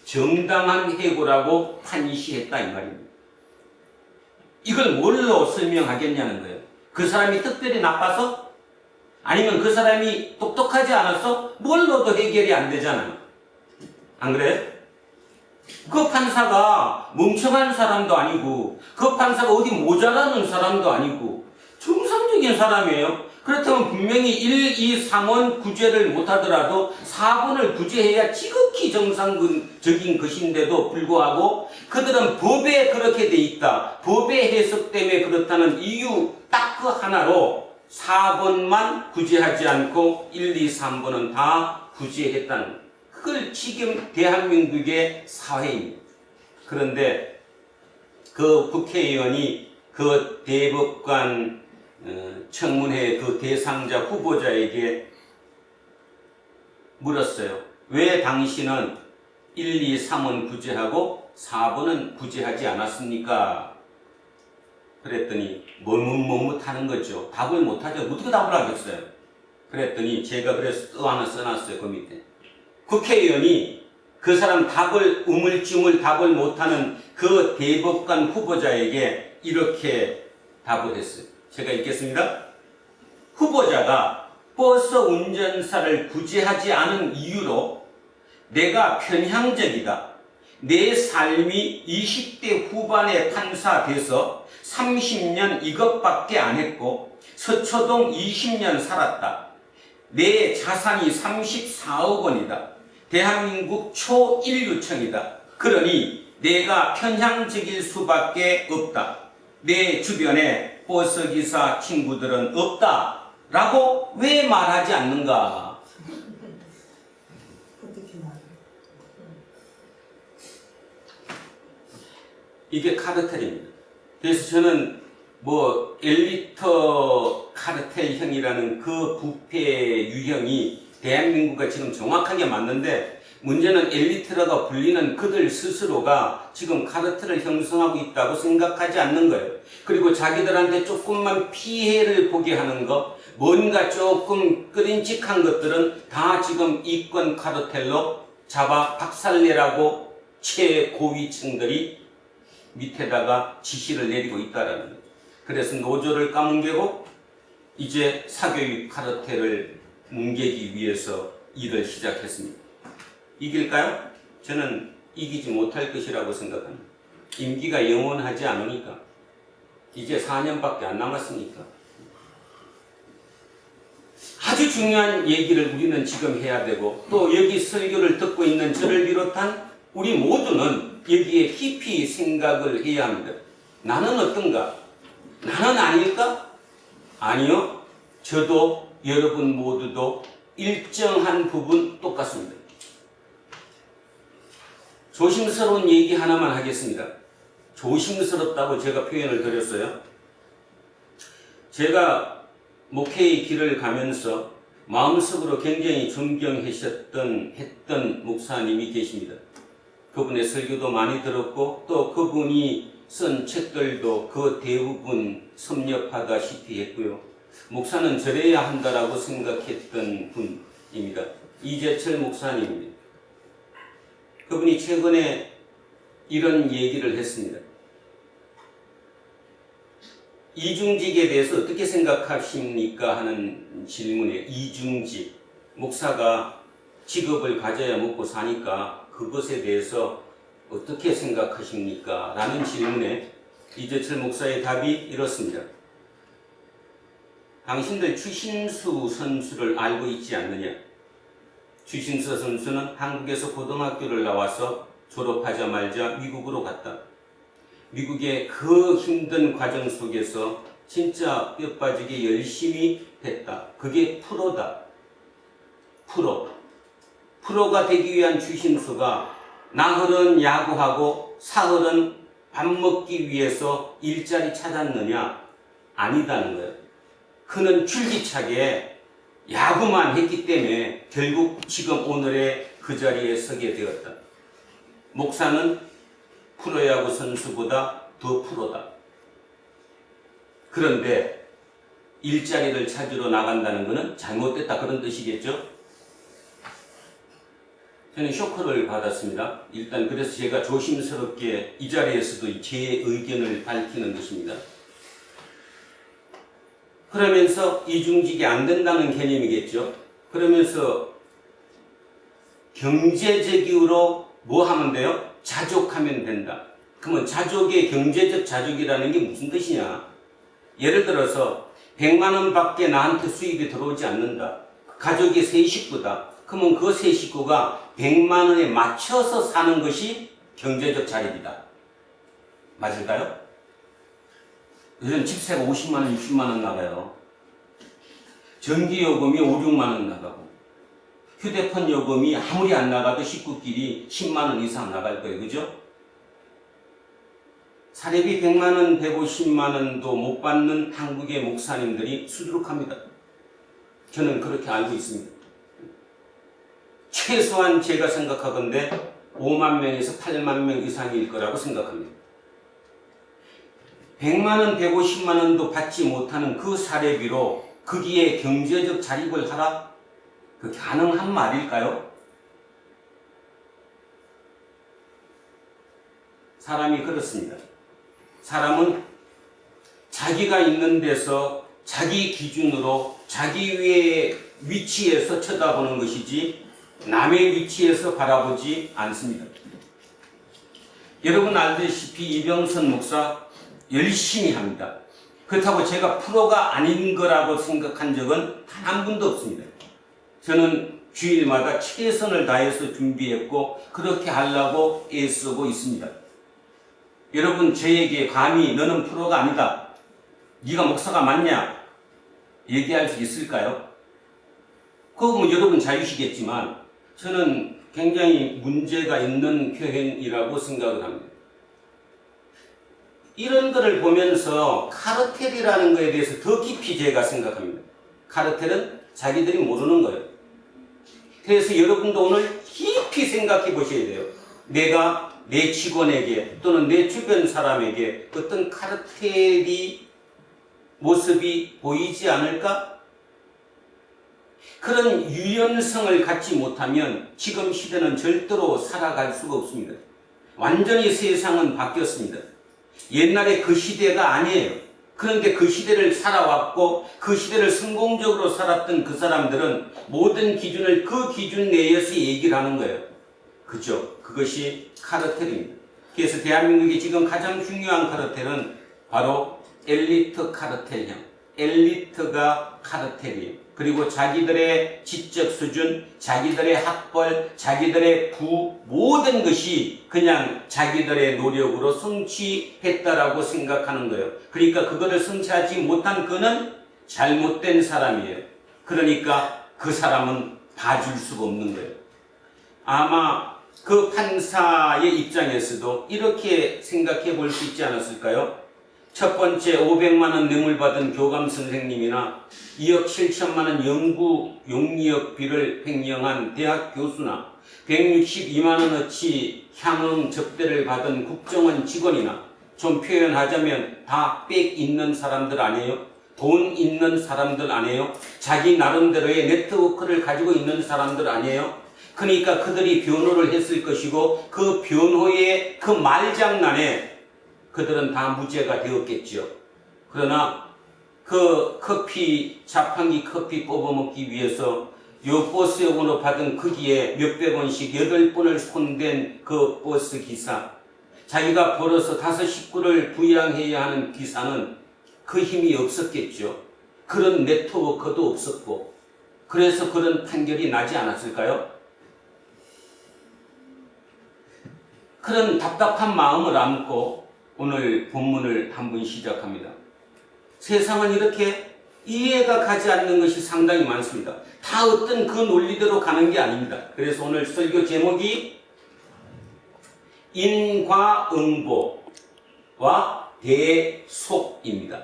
정당한 해고라고 판시했다 이 말입니다. 이걸 뭘로 설명하겠냐는 거예요. 그 사람이 특별히 나빠서? 아니면 그 사람이 똑똑하지 않아서? 뭘로도 해결이 안 되잖아요. 안 그래요? 그 판사가 멍청한 사람도 아니고 그 판사가 어디 모자라는 사람도 아니고 정상적인 사람이에요. 그렇다면 분명히 1, 2, 3원 구제를 못하더라도 4번을 구제해야 지극히 정상적인 것인데도 불구하고 그들은 법에 그렇게 돼 있다. 법의 해석 때문에 그렇다는 이유 딱 그 하나로 4번만 구제하지 않고 1, 2, 3번은 다 구제했다는 거예요. 그걸 지금 대한민국의 사회입니다. 그런데 그 국회의원이 그 대법관 청문회 그 대상자 후보자에게 물었어요. 왜 당신은 1, 2, 3은 구제하고 4번은 구제하지 않았습니까? 그랬더니 머뭇머뭇하는 거죠. 답을 못하죠. 어떻게 답을 하겠어요? 그랬더니 제가 그래서 또 하나 써놨어요. 그 밑에. 국회의원이 그 사람 답을 우물쭈물 답을 못하는 그 대법관 후보자에게 이렇게 답을 했어요. 제가 읽겠습니다. 후보자가 버스 운전사를 구제하지 않은 이유로 내가 편향적이다. 내 삶이 20대 후반에 판사돼서 30년 이것밖에 안 했고 서초동 20년 살았다. 내 자산이 34억 원이다. 대한민국 초인류층이다. 그러니 내가 편향적일 수밖에 없다. 내 주변에 버스기사 친구들은 없다. 라고 왜 말하지 않는가? 이게 카르텔입니다. 그래서 저는 뭐 엘리트 카르텔형이라는 그 부패 유형이 대한민국과 지금 정확하게 맞는데 문제는 엘리트라고 불리는 그들 스스로가 지금 카르텔을 형성하고 있다고 생각하지 않는 거예요. 그리고 자기들한테 조금만 피해를 보게 하는 것, 뭔가 조금 끄림칙한 것들은 다 지금 이권 카르텔로 잡아 박살내라고 최고위층들이 밑에다가 지시를 내리고 있다라는 거예요. 그래서 노조를 까뭉개고 이제 사교육 카르텔을 뭉개기 위해서 일을 시작했습니다. 이길까요? 저는 이기지 못할 것이라고 생각합니다. 임기가 영원하지 않으니까. 이제 4년밖에 안 남았으니까. 아주 중요한 얘기를 우리는 지금 해야 되고 또 여기 설교를 듣고 있는 저를 비롯한 우리 모두는 여기에 깊이 생각을 해야 합니다. 나는 어떤가? 나는 아닐까? 아니요. 저도 여러분 모두도 일정한 부분 똑같습니다. 조심스러운 얘기 하나만 하겠습니다. 조심스럽다고 제가 표현을 드렸어요. 제가 목회의 길을 가면서 마음속으로 굉장히 존경했던 목사님이 계십니다. 그분의 설교도 많이 들었고 또 그분이 쓴 책들도 그 대부분 섭렵하다시피 했고요. 목사는 저래야 한다라고 생각했던 분입니다. 이재철 목사님입니다. 그분이 최근에 이런 얘기를 했습니다. 이중직에 대해서 어떻게 생각하십니까? 하는 질문에 이중직, 목사가 직업을 가져야 먹고 사니까 그것에 대해서 어떻게 생각하십니까? 라는 질문에 이재철 목사의 답이 이렇습니다. 당신들 추신수 선수를 알고 있지 않느냐? 추신수 선수는 한국에서 고등학교를 나와서 졸업하자마자 미국으로 갔다. 미국의 그 힘든 과정 속에서 진짜 뼈 빠지게 열심히 했다. 그게 프로다. 프로가 되기 위한 추신수가 나흘은 야구하고 사흘은 밥 먹기 위해서 일자리 찾았느냐? 아니다는 거예요. 그는 줄기차게 야구만 했기 때문에 결국 지금 오늘의 그 자리에 서게 되었다. 목사는 프로야구 선수보다 더 프로다. 그런데 일자리를 찾으러 나간다는 것은 잘못됐다 그런 뜻이겠죠? 저는 쇼크를 받았습니다. 일단 그래서 제가 조심스럽게 이 자리에서도 제 의견을 밝히는 것입니다. 그러면서 이중직이 안 된다는 개념이겠죠. 그러면서 경제적으로 뭐 하면 돼요? 자족하면 된다. 그러면 자족의 경제적 자족이라는 게 무슨 뜻이냐? 예를 들어서 100만 원 밖에 나한테 수입이 들어오지 않는다. 가족이 세 식구다. 그러면 그 세 식구가 100만 원에 맞춰서 사는 것이 경제적 자립이다. 맞을까요? 요즘 집세가 50만 원, 60만 원 나가요. 전기요금이 5, 6만 원 나가고 휴대폰 요금이 아무리 안 나가도 식구끼리 10만 원 이상 나갈 거예요. 그죠? 사례비 100만 원, 150만 원도 못 받는 한국의 목사님들이 수두룩합니다. 저는 그렇게 알고 있습니다. 최소한 제가 생각하건대 5만 명에서 8만 명 이상일 거라고 생각합니다. 100만 원, 150만 원도 받지 못하는 그 사례비로 거기에 경제적 자립을 하라? 그 가능한 말일까요? 사람이 그렇습니다. 사람은 자기가 있는 데서 자기 기준으로 자기 위의 위치에서 쳐다보는 것이지 남의 위치에서 바라보지 않습니다. 여러분 알다시피 이병선 목사 열심히 합니다. 그렇다고 제가 프로가 아닌 거라고 생각한 적은 단 한 번도 없습니다. 저는 주일마다 최선을 다해서 준비했고 그렇게 하려고 애쓰고 있습니다. 여러분 저에게 감히 너는 프로가 아니다. 네가 목사가 맞냐? 얘기할 수 있을까요? 그건 여러분 자유시겠지만 저는 굉장히 문제가 있는 표현이라고 생각을 합니다. 이런 거를 보면서 카르텔이라는 거에 대해서 더 깊이 제가 생각합니다. 카르텔은 자기들이 모르는 거예요. 그래서 여러분도 오늘 깊이 생각해 보셔야 돼요. 내가 내 직원에게 또는 내 주변 사람에게 어떤 카르텔이 모습이 보이지 않을까? 그런 유연성을 갖지 못하면 지금 시대는 절대로 살아갈 수가 없습니다. 완전히 세상은 바뀌었습니다. 옛날에 그 시대가 아니에요. 그런데 그 시대를 살아왔고 그 시대를 성공적으로 살았던 그 사람들은 모든 기준을 그 기준 내에서 얘기를 하는 거예요. 그죠? 그것이 카르텔입니다. 그래서 대한민국이 지금 가장 중요한 카르텔은 바로 엘리트 카르텔형. 엘리트가 카르텔이에요. 그리고 자기들의 지적 수준, 자기들의 학벌, 자기들의 부 모든 것이 그냥 자기들의 노력으로 성취했다라고 생각하는 거예요. 그러니까 그거를 성취하지 못한 그는 잘못된 사람이에요. 그러니까 그 사람은 봐줄 수가 없는 거예요. 아마 그 판사의 입장에서도 이렇게 생각해 볼 수 있지 않았을까요? 첫 번째 500만 원 뇌물 받은 교감 선생님이나 2억 7천만 원 연구 용역비를 횡령한 대학 교수나 162만 원어치 향응 접대를 받은 국정원 직원이나 좀 표현하자면 다 빽 있는 사람들 아니에요? 돈 있는 사람들 아니에요? 자기 나름대로의 네트워크를 가지고 있는 사람들 아니에요? 그러니까 그들이 변호를 했을 것이고 그 변호의 그 말장난에 그들은 다 무죄가 되었겠죠. 그러나 그 커피, 자판기 커피 뽑아먹기 위해서 요 버스요금으로 받은 크기에 몇백 원씩 8번을 손댄 그 버스 기사, 자기가 벌어서 5 식구를 부양해야 하는 기사는 그 힘이 없었겠죠. 그런 네트워크도 없었고, 그래서 그런 판결이 나지 않았을까요? 그런 답답한 마음을 안고 오늘 본문을 한번 시작합니다. 세상은 이렇게 이해가 가지 않는 것이 상당히 많습니다. 다 어떤 그 논리대로 가는 게 아닙니다. 그래서 오늘 설교 제목이 인과응보와 대속입니다.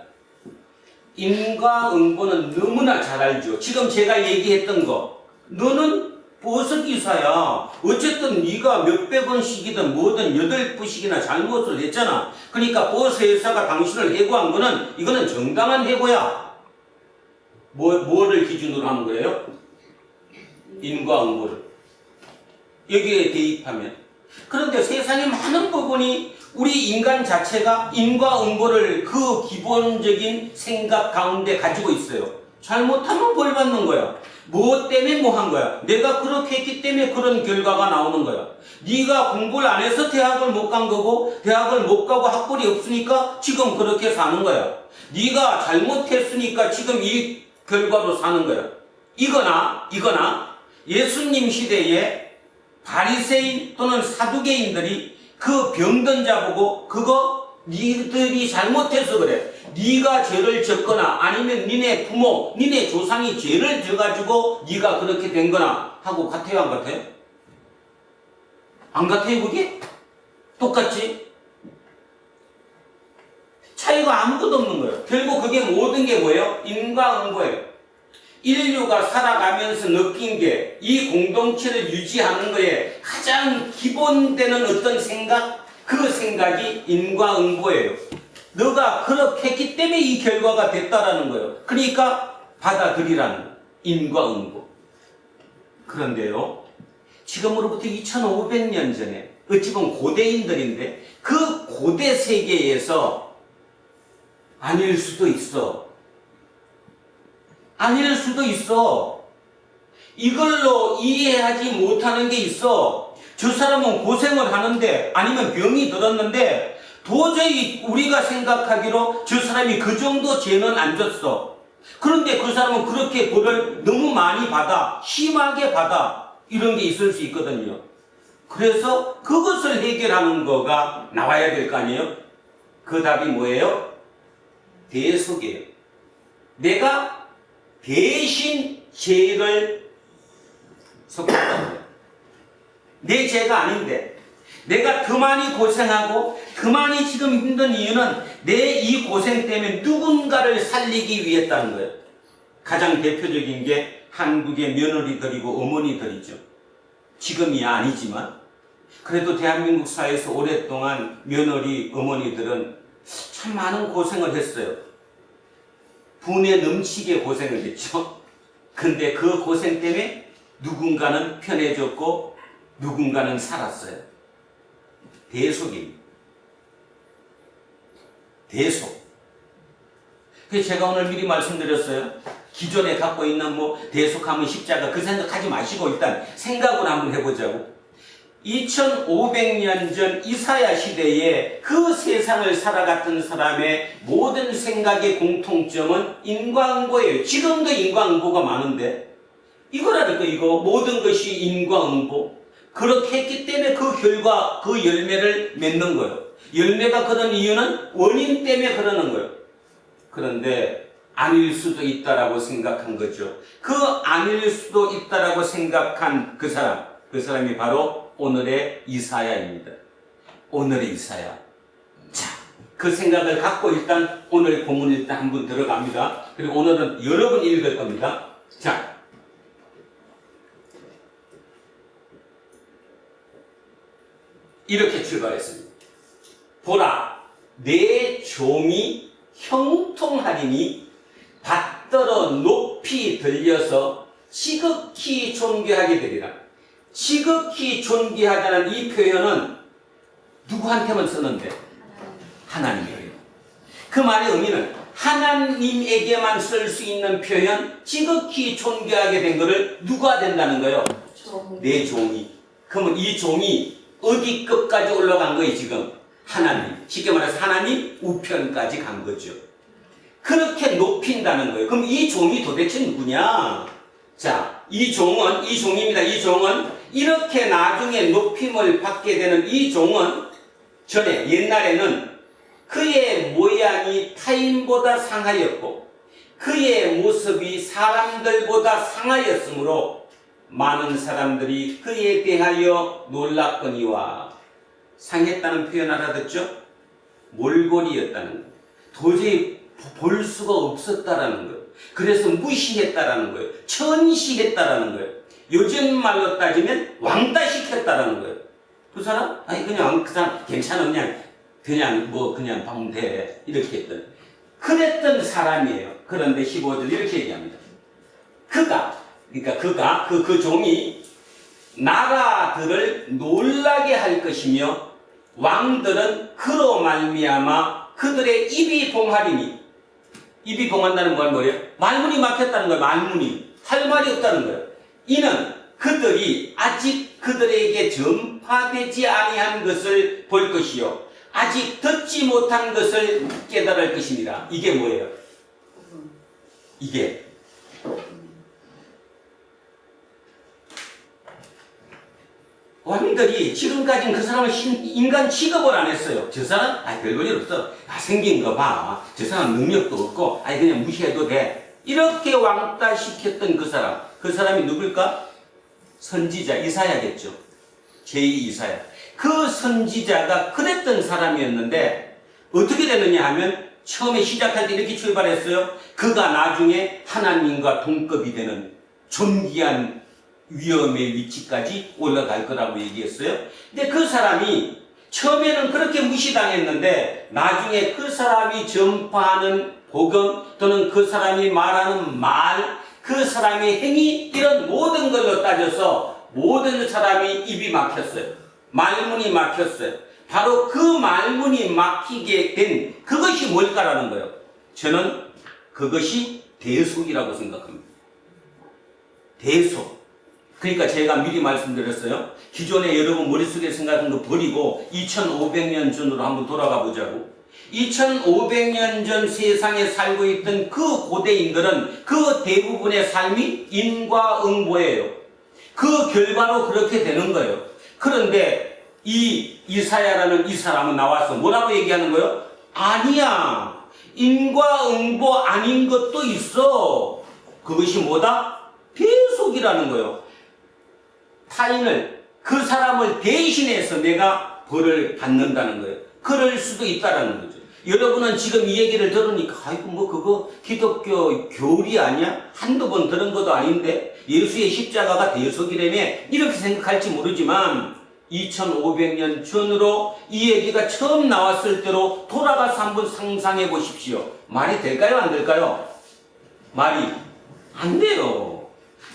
인과응보는 너무나 잘 알죠. 지금 제가 얘기했던 거, 너는 버스기사야. 어쨌든 네가 몇백 원씩이든 뭐든 8부씩이나 잘못을 했잖아. 그러니까 버스 회사가 당신을 해고한 거는 이거는 정당한 해고야. 뭐를 기준으로 하는 거예요? 인과응보를. 여기에 대입하면. 그런데 세상에 많은 부분이 우리 인간 자체가 인과응보를 그 기본적인 생각 가운데 가지고 있어요. 잘못하면 벌 받는 거야. 무엇 때문에 뭐 한 거야? 내가 그렇게 했기 때문에 그런 결과가 나오는 거야. 네가 공부를 안 해서 대학을 못 간 거고, 대학을 못 가고 학벌이 없으니까 지금 그렇게 사는 거야. 네가 잘못했으니까 지금 이 결과로 사는 거야. 이거나 예수님 시대에 바리새인 또는 사두개인들이 그 병든 자 보고 그거 니들이 잘못해서 그래. 네가 죄를 졌거나 아니면 니네 부모, 니네 조상이 죄를 져가지고 네가 그렇게 된 거나 하고 같아요, 안 같아요? 안 같아요, 그게? 똑같지? 차이가 아무것도 없는 거예요. 결국 그게 모든 게 뭐예요? 인과응보예요. 인류가 살아가면서 느낀 게 이 공동체를 유지하는 거에 가장 기본되는 어떤 생각? 그 생각이 인과응보예요. 너가 그렇게 했기 때문에 이 결과가 됐다라는 거예요. 그러니까 받아들이라는 인과응보. 그런데요, 지금으로부터 2500년 전에 어찌 보면 고대인들인데 그 고대 세계에서 아닐 수도 있어. 아닐 수도 있어. 이걸로 이해하지 못하는 게 있어. 저 사람은 고생을 하는데 아니면 병이 들었는데 도저히 우리가 생각하기로 저 사람이 그 정도 죄는 안 졌어. 그런데 그 사람은 그렇게 벌을 너무 많이 받아, 심하게 받아. 이런 게 있을 수 있거든요. 그래서 그것을 해결하는 거가 나와야 될 거 아니에요? 그 답이 뭐예요? 대속이에요. 내가 대신 죄를 속했다는 거예요. 내 죄가 아닌데 내가 더 많이 고생하고 더 많이 지금 힘든 이유는 내 이 고생 때문에 누군가를 살리기 위했다는 거예요. 가장 대표적인 게 한국의 며느리들이고 어머니들이죠. 지금이야 아니지만 그래도 대한민국 사회에서 오랫동안 며느리, 어머니들은 참 많은 고생을 했어요. 분에 넘치게 고생을 했죠. 근데 그 고생 때문에 누군가는 편해졌고 누군가는 살았어요. 대속입니다. 대속. 그래서 제가 오늘 미리 말씀드렸어요. 기존에 갖고 있는 대속하면 십자가 그 생각하지 마시고 일단 생각을 한번 해보자고. 2500년 전 이사야 시대에 그 세상을 살아갔던 사람의 모든 생각의 공통점은 인과응보예요. 지금도 인과응보가 많은데 이거라니까 이거 모든 것이 인과응보. 그렇게 했기 때문에 그 결과, 그 열매를 맺는 거예요. 열매가 그런 이유는 원인 때문에 그러는 거예요. 그런데 아닐 수도 있다라고 생각한 거죠. 그 아닐 수도 있다라고 생각한 그 사람이 바로 오늘의 이사야입니다. 오늘의 이사야. 자, 그 생각을 갖고 일단 오늘 본문 일단 한번 들어갑니다. 그리고 오늘은 여러 번 읽을 겁니다. 자, 이렇게 출발했습니다. 보라, 내 종이 형통하리니 받들어 높이 들려서 지극히 존귀하게 되리라. 지극히 존귀하다는 이 표현은 누구한테만 쓰는데? 하나님이에요. 그 말의 의미는 하나님에게만 쓸 수 있는 표현, 지극히 존귀하게 된 것을 누가 된다는 거예요? 내 종이. 그러면 이 종이 어디 끝까지 올라간 거예요, 지금? 하나님. 쉽게 말해서 하나님 우편까지 간 거죠. 그렇게 높인다는 거예요. 그럼 이 종이 도대체 누구냐? 자, 이 종입니다. 이 종은 이렇게 나중에 높임을 받게 되는 이 종은 전에 옛날에는 그의 모양이 타인보다 상하였고 그의 모습이 사람들보다 상하였으므로 많은 사람들이 그에 대하여 놀랐거니와. 상했다는 표현 알아듣죠? 몰골이었다는 거예요. 도저히 볼 수가 없었다라는 거예요. 그래서 무시했다라는 거예요. 천시했다라는 거예요. 요즘 말로 따지면 왕따시켰다라는 거예요. 그 사람? 아니 그냥 그 사람 괜찮아 그냥 보면 돼 이렇게 했던 그랬던 사람이에요. 그런데 15절 이렇게 얘기합니다. 그 종이 나라들을 놀라게 할 것이며 왕들은 그로 말미암아 그들의 입이 봉하리니. 입이 봉한다는 건 뭐예요? 말문이 막혔다는 거예요. 말문이. 할 말이 없다는 거예요. 이는 그들이 아직 그들에게 전파되지 아니한 것을 볼 것이요 아직 듣지 못한 것을 깨달을 것입니다. 이게 뭐예요? 이게 왕들이 지금까지는 그 사람을 인간 취급을 안 했어요. 저 사람? 별볼 일 없어. 생긴 거 봐. 저 사람 능력도 없고, 그냥 무시해도 돼. 이렇게 왕따시켰던 그 사람이 누굴까? 선지자 이사야겠죠. 제2 이사야. 그 선지자가 그랬던 사람이었는데, 어떻게 됐느냐 하면, 처음에 시작할 때 이렇게 출발했어요. 그가 나중에 하나님과 동급이 되는 존귀한 위엄의 위치까지 올라갈 거라고 얘기했어요. 근데 그 사람이 처음에는 그렇게 무시당했는데 나중에 그 사람이 전파하는 복음 또는 그 사람이 말하는 말, 그 사람의 행위 이런 모든 걸로 따져서 모든 사람이 입이 막혔어요. 말문이 막혔어요. 바로 그 말문이 막히게 된 그것이 뭘까라는 거예요. 저는 그것이 대속이라고 생각합니다. 대속. 그러니까 제가 미리 말씀드렸어요. 기존에 여러분 머릿속에 생각한 거 버리고 2500년 전으로 한번 돌아가 보자고. 2500년 전 세상에 살고 있던 그 고대인들은 그 대부분의 삶이 인과응보예요. 그 결과로 그렇게 되는 거예요. 그런데 이 이사야라는 이 사람은 나와서 뭐라고 얘기하는 거예요? 아니야. 인과응보 아닌 것도 있어. 그것이 뭐다? 대속이라는 거예요. 타인을, 그 사람을 대신해서 내가 벌을 받는다는 거예요. 그럴 수도 있다라는 거죠. 여러분은 지금 이 얘기를 들으니까 그거 기독교 교리 아니야? 한두 번 들은 것도 아닌데 예수의 십자가가 대속이라며 이렇게 생각할지 모르지만 2500년 전으로 이 얘기가 처음 나왔을 때로 돌아가서 한번 상상해 보십시오. 말이 될까요? 안 될까요? 말이 안 돼요.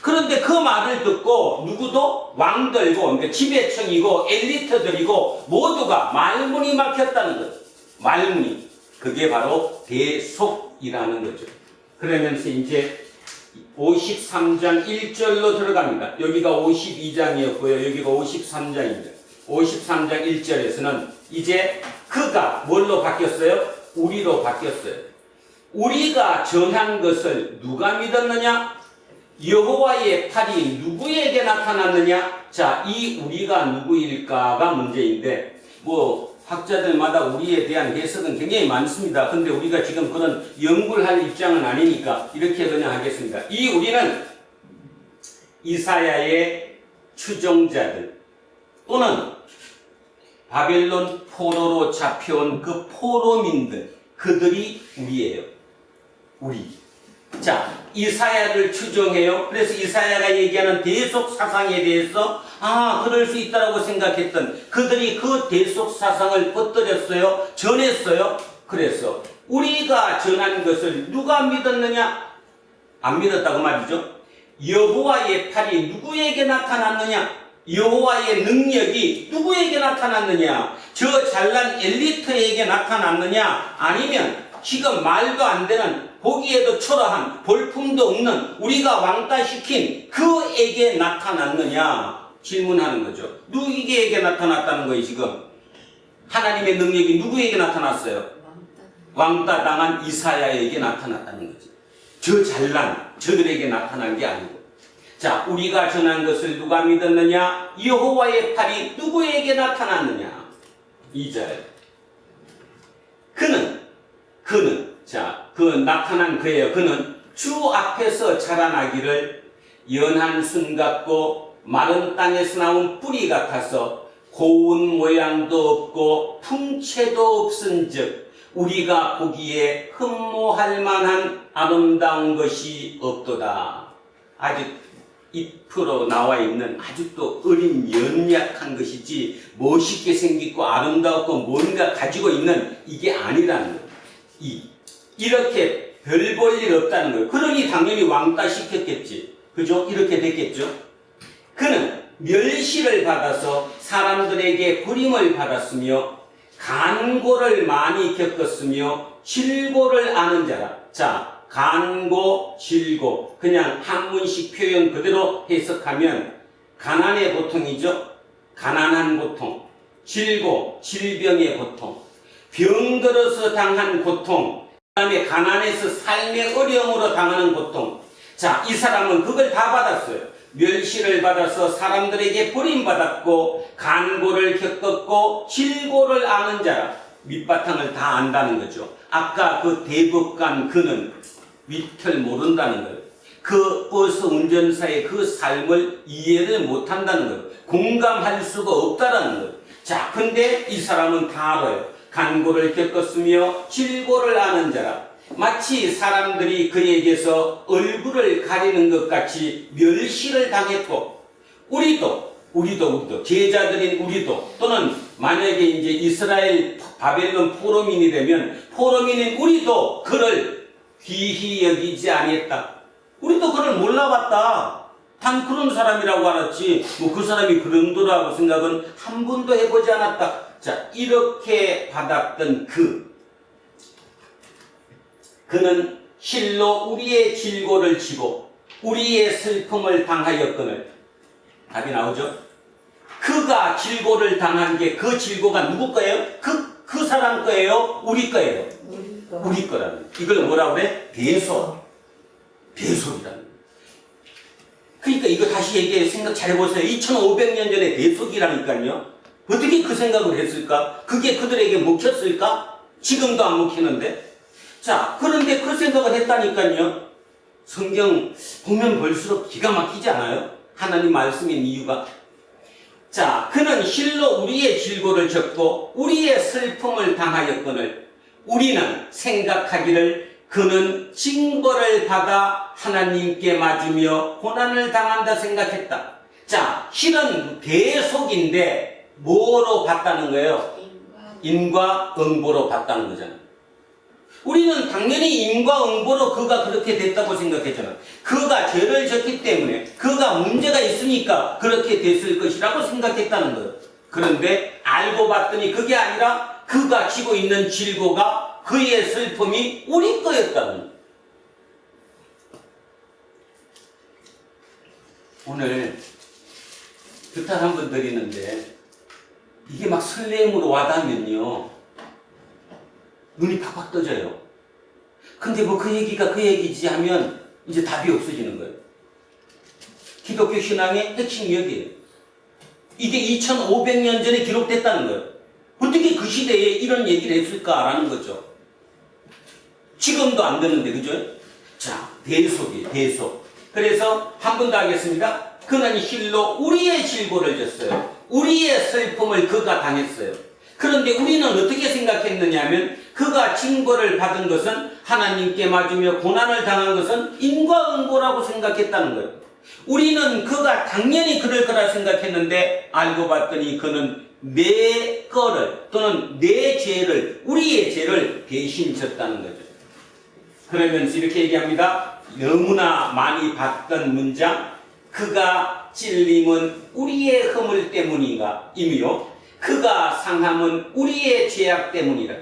그런데 그 말을 듣고 누구도 왕들고 그러니까 지배층이고 엘리트들이고 모두가 말문이 막혔다는 거죠. 말문이. 그게 바로 대속이라는 거죠. 그러면서 이제 53장 1절로 들어갑니다. 여기가 52장이었고요. 여기가 53장입니다. 53장 1절에서는 이제 그가 뭘로 바뀌었어요? 우리로 바뀌었어요. 우리가 전한 것을 누가 믿었느냐? 여호와의 팔이 누구에게 나타났느냐? 자, 이 우리가 누구일까가 문제인데 학자들마다 우리에 대한 해석은 굉장히 많습니다. 근데 우리가 지금 그런 연구를 할 입장은 아니니까 이렇게 그냥 하겠습니다. 이 우리는 이사야의 추종자들 또는 바벨론 포로로 잡혀온 그 포로민들, 그들이 우리예요. 우리. 자, 이사야를 추정해요. 그래서 이사야가 얘기하는 대속 사상에 대해서 그럴 수 있다라고 생각했던 그들이 그 대속 사상을 퍼뜨렸어요. 전했어요. 그래서 우리가 전한 것을 누가 믿었느냐? 안 믿었다고 말이죠. 여호와의 팔이 누구에게 나타났느냐? 여호와의 능력이 누구에게 나타났느냐? 저 잘난 엘리트에게 나타났느냐? 아니면 지금 말도 안 되는, 보기에도 초라한, 볼품도 없는 우리가 왕따시킨 그에게 나타났느냐? 질문하는 거죠. 누구에게 나타났다는 거예요 지금? 하나님의 능력이 누구에게 나타났어요? 왕따 당한 이사야에게 나타났다는 거죠. 저 잘난 저들에게 나타난 게 아니고. 자, 우리가 전한 것을 누가 믿었느냐? 여호와의 팔이 누구에게 나타났느냐? 2절. 그는 자, 그 나타난 그예요. 그는 주 앞에서 자라나기를 연한 순 같고 마른 땅에서 나온 뿌리 같아서 고운 모양도 없고 풍채도 없은즉 우리가 보기에 흠모할 만한 아름다운 것이 없도다. 아주 잎으로 나와 있는 아주 또 어린 연약한 것이지 멋있게 생기고 아름다웠고 뭔가 가지고 있는 이게 아니라는 거예요. 이렇게 별 볼 일 없다는 거예요. 그러니 당연히 왕따 시켰겠지. 그죠? 이렇게 됐겠죠? 그는 멸시를 받아서 사람들에게 부림을 받았으며 간고를 많이 겪었으며 질고를 아는 자라. 자, 간고, 질고. 그냥 한문식 표현 그대로 해석하면 가난의 고통이죠. 가난한 고통. 질고, 질병의 고통. 병들어서 당한 고통. 그 다음에 가난해서 삶의 어려움으로 당하는 고통. 자, 이 사람은 그걸 다 받았어요. 멸시를 받아서 사람들에게 버림받았고 간고를 겪었고 질고를 아는 자라. 밑바탕을 다 안다는 거죠. 아까 그 대법관 그는 밑을 모른다는 거예요. 그 버스 운전사의 그 삶을 이해를 못한다는 거예요. 공감할 수가 없다는 거예요. 자, 근데 이 사람은 다 알아요. 간고를 겪었으며 질고를 아는 자라. 마치 사람들이 그에게서 얼굴을 가리는 것 같이 멸시를 당했고, 우리도 제자들인 우리도, 또는 만약에 이제 이스라엘 바벨론 포로민이 되면 포로민인 우리도 그를 귀히 여기지 아니했다. 우리도 그를 몰라봤다. 단 그런 사람이라고 알았지 뭐 그 사람이 그런 도라고 생각은 한 번도 해보지 않았다. 자, 이렇게 받았던 그는 실로 우리의 질고를 지고 우리의 슬픔을 당하였거늘. 답이 나오죠? 그가 질고를 당한 게 그 질고가 누구 거예요? 그 사람 거예요? 우리 거예요? 우리 거라는. 이걸 뭐라고 그래? 대속이라는. 그러니까 이거 다시 얘기해 생각 잘 해보세요. 2500년 전에 대속이라니까요. 어떻게 그 생각을 했을까? 그게 그들에게 먹혔을까? 지금도 안 먹히는데. 자, 그런데 그 생각을 했다니까요. 성경 보면 볼수록 기가 막히지 않아요? 하나님 말씀인 이유가. 자, 그는 실로 우리의 질고를 졌고 우리의 슬픔을 당하였거늘 우리는 생각하기를 그는 징벌을 받아 하나님께 맞으며 고난을 당한다 생각했다. 자, 실은 대속인데 뭐로 받다는 거예요? 인과 응보로 받다는 거잖아요. 우리는 당연히 인과 응보로 그가 그렇게 됐다고 생각했잖아요. 그가 죄를 졌기 때문에 그가 문제가 있으니까 그렇게 됐을 것이라고 생각했다는 거예요. 그런데 알고 봤더니 그게 아니라 그가 지고 있는 질고가 그의 슬픔이 우리 거였다는 거예요. 오늘 부탁 한번 드리는데 이게 막 설레임으로 와닿으면요 눈이 팍팍 떠져요. 근데 뭐 그 얘기가 그 얘기지 하면 이제 답이 없어지는 거예요. 기독교 신앙의 핵심이 여기에요. 이게 2500년 전에 기록됐다는 거예요. 어떻게 그 시대에 이런 얘기를 했을까라는 거죠. 지금도 안 되는데, 그죠? 자, 대속. 그래서 한 번 더 하겠습니다. 그는 실로 우리의 질고를 졌어요. 우리의 슬픔을 그가 당했어요. 그런데 우리는 어떻게 생각했느냐 하면 그가 징벌을 받은 것은 하나님께 맞으며 고난을 당한 것은 인과응보라고 생각했다는 거예요. 우리는 그가 당연히 그럴 거라 생각했는데 알고 봤더니 그는 내 거를 또는 내 죄를, 우리의 죄를 대신 졌다는 거죠. 그러면서 이렇게 얘기합니다. 너무나 많이 봤던 문장, 그가 찔림은 우리의 허물 때문인가 이미요, 그가 상함은 우리의 죄악 때문이라.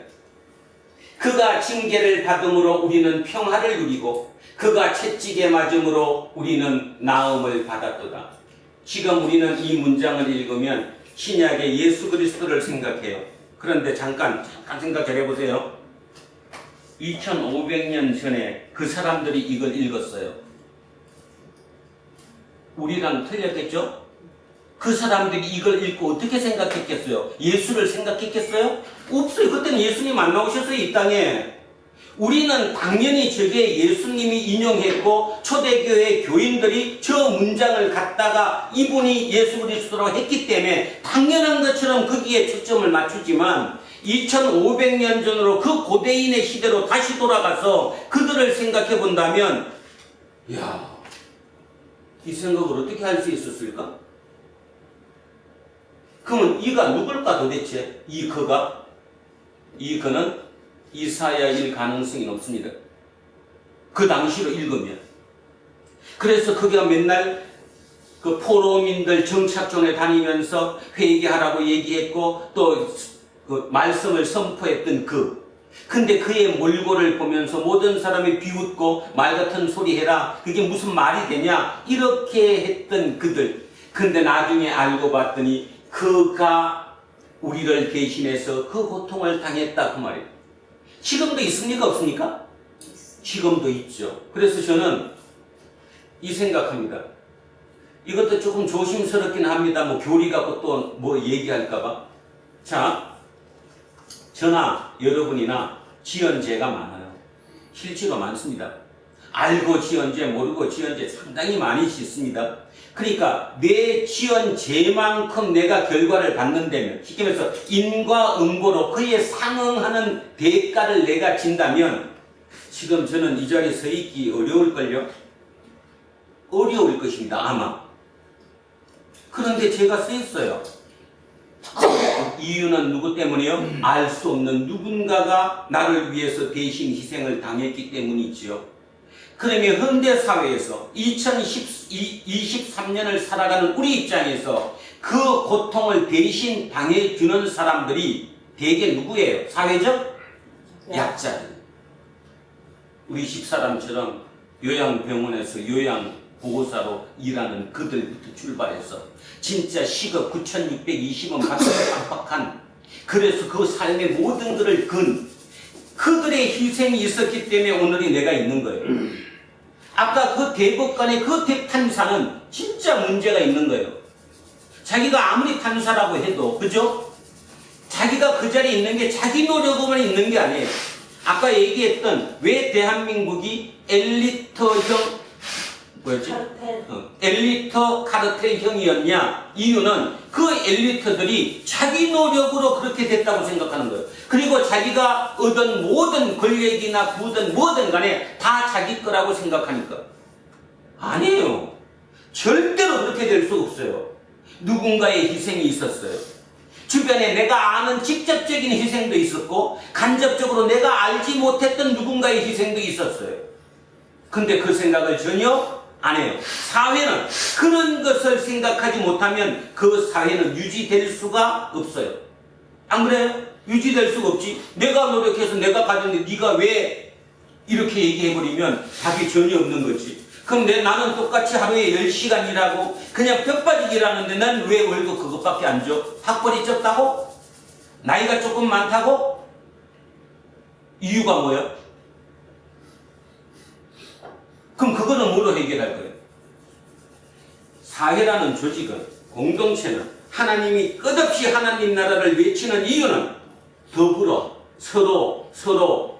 그가 징계를 받음으로 우리는 평화를 누리고 그가 채찍에 맞음으로 우리는 나음을 받았도다. 지금 우리는 이 문장을 읽으면 신약의 예수 그리스도를 생각해요. 그런데 잠깐 생각해 보세요. 2500년 전에 그 사람들이 이걸 읽었어요. 우리랑 틀렸겠죠? 그 사람들이 이걸 읽고 어떻게 생각했겠어요? 예수를 생각했겠어요? 없어요. 그때는 예수님 안 나오셨어요, 이 땅에. 우리는 당연히 저게 예수님이 인용했고 초대교회 교인들이 저 문장을 갖다가 이분이 예수 그리스도라고 했기 때문에 당연한 것처럼 거기에 초점을 맞추지만 2500년 전으로 그 고대인의 시대로 다시 돌아가서 그들을 생각해 본다면 이야, 이 생각을 어떻게 할 수 있었을까? 그러면 이가 누굴까 도대체? 이 그가? 이 그는 이사야일 가능성이 높습니다. 그 당시로 읽으면. 그래서 그가 맨날 그 포로민들 정착촌에 다니면서 회개하라고 얘기했고 또 그 말씀을 선포했던 근데 그의 몰골을 보면서 모든 사람이 비웃고 말 같은 소리 해라, 그게 무슨 말이 되냐, 이렇게 했던 그들. 근데 나중에 알고 봤더니 그가 우리를 대신해서 그 고통을 당했다, 그 말이에요. 지금도 있습니까, 없습니까? 지금도 있죠. 그래서 저는 이 생각합니다. 이것도 조금 조심스럽긴 합니다. 뭐 교리 갖고 또 뭐 얘기할까봐. 자, 저나 여러분이나 지은 죄가 많아요. 실제로 많습니다. 알고 지은 죄, 모르고 지은 죄 상당히 많이 씻습니다. 그러니까 내 지은 죄만큼 내가 결과를 받는다면, 쉽게 말해서 인과응보로 그에 상응하는 대가를 내가 진다면 지금 저는 이 자리에 서 있기 어려울걸요? 어려울 것입니다, 아마. 그런데 제가 서 있어요. 이유는 누구 때문이요? 알 수 없는 누군가가 나를 위해서 대신 희생을 당했기 때문이지요. 그러면 현대사회에서 2023년을 살아가는 우리 입장에서 그 고통을 대신 당해주는 사람들이 대개 누구예요? 사회적 약자들. 우리 집사람처럼 요양병원에서 요양보호사로 일하는 그들부터 출발해서 진짜 시급 9,620원 받는 빡빡한, 그래서 그 삶의 모든 것을 그들의 희생이 있었기 때문에 오늘이 내가 있는 거예요. 아까 그 대법관의 그 대판사는 진짜 문제가 있는 거예요. 자기가 아무리 판사라고 해도, 그죠? 자기가 그 자리에 있는 게 자기 노력으로만 있는 게 아니에요. 아까 얘기했던 왜 대한민국이 엘리트형 뭐였지? 엘리트 카르텔형이었냐? 이유는 그 엘리트들이 자기 노력으로 그렇게 됐다고 생각하는 거예요. 그리고 자기가 얻은 모든 권력이나 부든 뭐든 간에 다 자기 거라고 생각하니까. 아니에요. 절대로 그렇게 될 수 없어요. 누군가의 희생이 있었어요. 주변에 내가 아는 직접적인 희생도 있었고 간접적으로 내가 알지 못했던 누군가의 희생도 있었어요. 근데 그 생각을 전혀 안 해요. 사회는 그런 것을 생각하지 못하면 그 사회는 유지될 수가 없어요. 안 그래요? 유지될 수가 없지. 내가 노력해서 내가 가졌는데 네가 왜 이렇게 얘기해버리면 답이 전혀 없는 거지. 그럼 나는 똑같이 하루에 10시간 일하고 그냥 뼈 빠지게 일하는데 난 왜 월급 그것밖에 안 줘? 학벌이 적다고? 나이가 조금 많다고? 이유가 뭐야? 그럼 그거는 뭐로 해결할 거예요? 사회라는 조직은, 공동체는 하나님이 끝없이 하나님 나라를 외치는 이유는 더불어 서로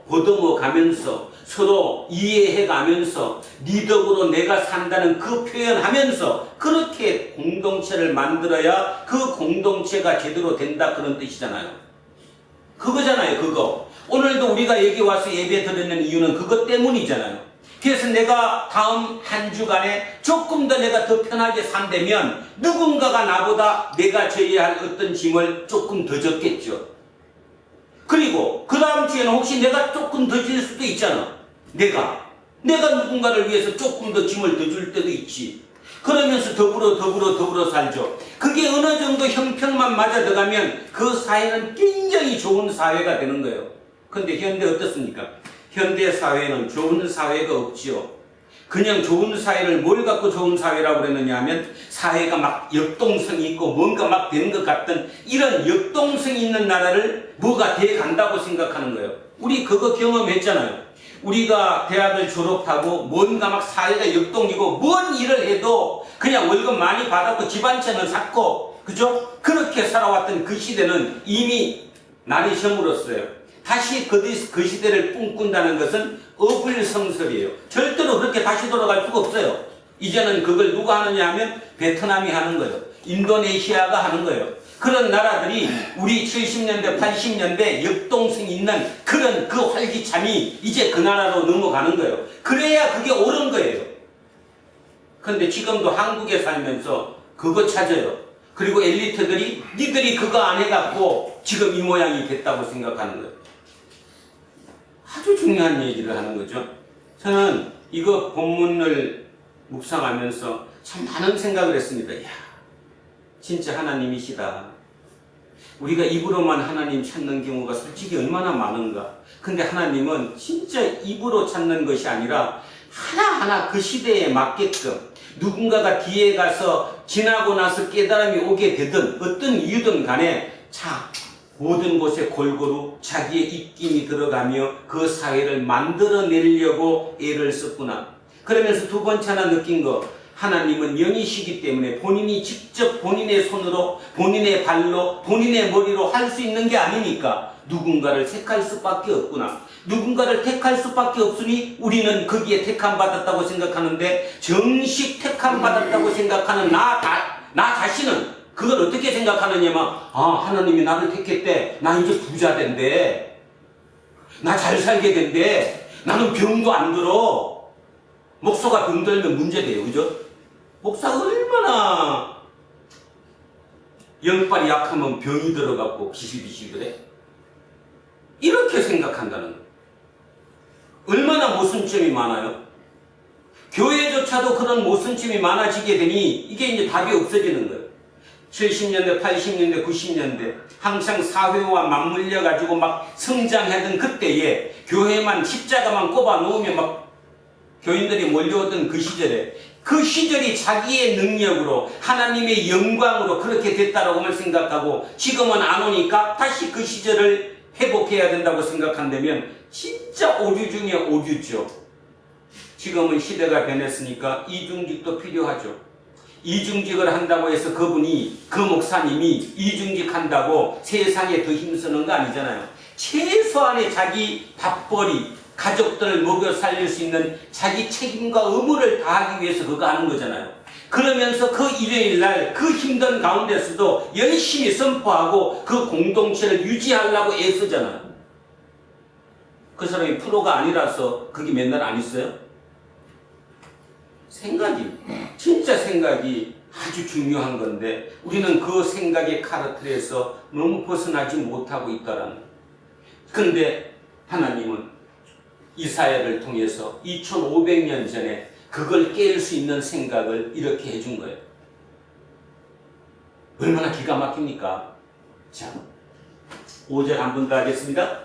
보듬어 가면서 서로 이해해가면서 네 덕으로 내가 산다는 그 표현하면서 그렇게 공동체를 만들어야 그 공동체가 제대로 된다 그런 뜻이잖아요. 그거잖아요. 그거. 오늘도 우리가 여기 와서 예배 드리는 이유는 그것 때문이잖아요. 그래서 내가 다음 한 주간에 조금 더 내가 더 편하게 산다면 누군가가 나보다 내가 져야 할 어떤 짐을 조금 더 졌겠죠. 그리고 그 다음 주에는 혹시 내가 조금 더 질 수도 있잖아. 내가 누군가를 위해서 조금 더 짐을 더 줄 때도 있지. 그러면서 더불어 살죠. 그게 어느 정도 형평만 맞아 들어가면 그 사회는 굉장히 좋은 사회가 되는 거예요. 근데 현대 어떻습니까? 현대 사회는 좋은 사회가 없지요. 그냥 좋은 사회를 뭘 갖고 좋은 사회라고 그랬느냐 하면 사회가 막 역동성이 있고 뭔가 막 되는 것 같던 이런 역동성이 있는 나라를 뭐가 돼 간다고 생각하는 거예요. 우리 그거 경험했잖아요. 우리가 대학을 졸업하고 뭔가 막 사회가 역동이고 뭔 일을 해도 그냥 월급 많이 받았고 집 한 채는 샀고 그죠? 그렇게 살아왔던 그 시대는 이미 날이 저물었어요. 다시 그 시대를 꿈꾼다는 것은 어불성설이에요. 절대로 그렇게 다시 돌아갈 수가 없어요. 이제는 그걸 누가 하느냐 하면 베트남이 하는 거예요. 인도네시아가 하는 거예요. 그런 나라들이 우리 70년대, 80년대 역동성 있는 그런 그 활기참이 이제 그 나라로 넘어가는 거예요. 그래야 그게 옳은 거예요. 근데 지금도 한국에 살면서 그거 찾아요. 그리고 엘리트들이 니들이 그거 안 해갖고 지금 이 모양이 됐다고 생각하는 거예요. 아주 중요한 얘기를 하는 거죠. 저는 이거 본문을 묵상하면서 참 많은 생각을 했습니다. 야, 진짜 하나님이시다. 우리가 입으로만 하나님 찾는 경우가 솔직히 얼마나 많은가. 근데 하나님은 진짜 입으로 찾는 것이 아니라 하나하나 그 시대에 맞게끔 누군가가 뒤에 가서 지나고 나서 깨달음이 오게 되든 어떤 이유든 간에 모든 곳에 골고루 자기의 입김이 들어가며 그 사회를 만들어내려고 애를 썼구나. 그러면서 두 번째 하나 느낀 거, 하나님은 영이시기 때문에 본인이 직접 본인의 손으로 본인의 발로 본인의 머리로 할 수 있는 게 아니니까 누군가를 택할 수밖에 없구나. 누군가를 택할 수밖에 없으니 우리는 거기에 택함 받았다고 생각하는데 정식 택함 받았다고 생각하는 나 자신은 그걸 어떻게 생각하느냐면 하나님이 나를 택했대. 나 이제 부자 된대. 나 잘 살게 된대. 나는 병도 안 들어. 목사가 병 들면 문제돼요. 그죠? 목사가 얼마나 영빨이 약하면 병이 들어갖고 비실비실 그래? 이렇게 생각한다는 거예요. 얼마나 모순점이 많아요? 교회조차도 그런 모순점이 많아지게 되니 이게 이제 답이 없어지는 거예요. 70년대, 80년대, 90년대 항상 사회와 맞물려 가지고 막 성장하던 그때에 교회만 십자가만 꼽아 놓으면 막 교인들이 몰려오던 그 시절에 그 시절이 자기의 능력으로 하나님의 영광으로 그렇게 됐다라고만 생각하고 지금은 안 오니까 다시 그 시절을 회복해야 된다고 생각한다면 진짜 오류 중에 오류죠. 지금은 시대가 변했으니까 이중직도 필요하죠. 이중직을 한다고 해서 그 목사님이 이중직 한다고 세상에 더 힘쓰는 거 아니잖아요. 최소한의 자기 밥벌이, 가족들을 먹여 살릴 수 있는 자기 책임과 의무를 다하기 위해서 그거 하는 거잖아요. 그러면서 그 일요일 날 그 힘든 가운데서도 열심히 선포하고 그 공동체를 유지하려고 애쓰잖아요. 그 사람이 프로가 아니라서 그게 맨날 안 있어요? 진짜 생각이 아주 중요한 건데 우리는 그 생각의 카르텔에서 너무 벗어나지 못하고 있다라는 거예요. 그런데 하나님은 이사야를 통해서 2500년 전에 그걸 깰 수 있는 생각을 이렇게 해준 거예요. 얼마나 기가 막힙니까? 자, 5절 한 번 더 하겠습니다.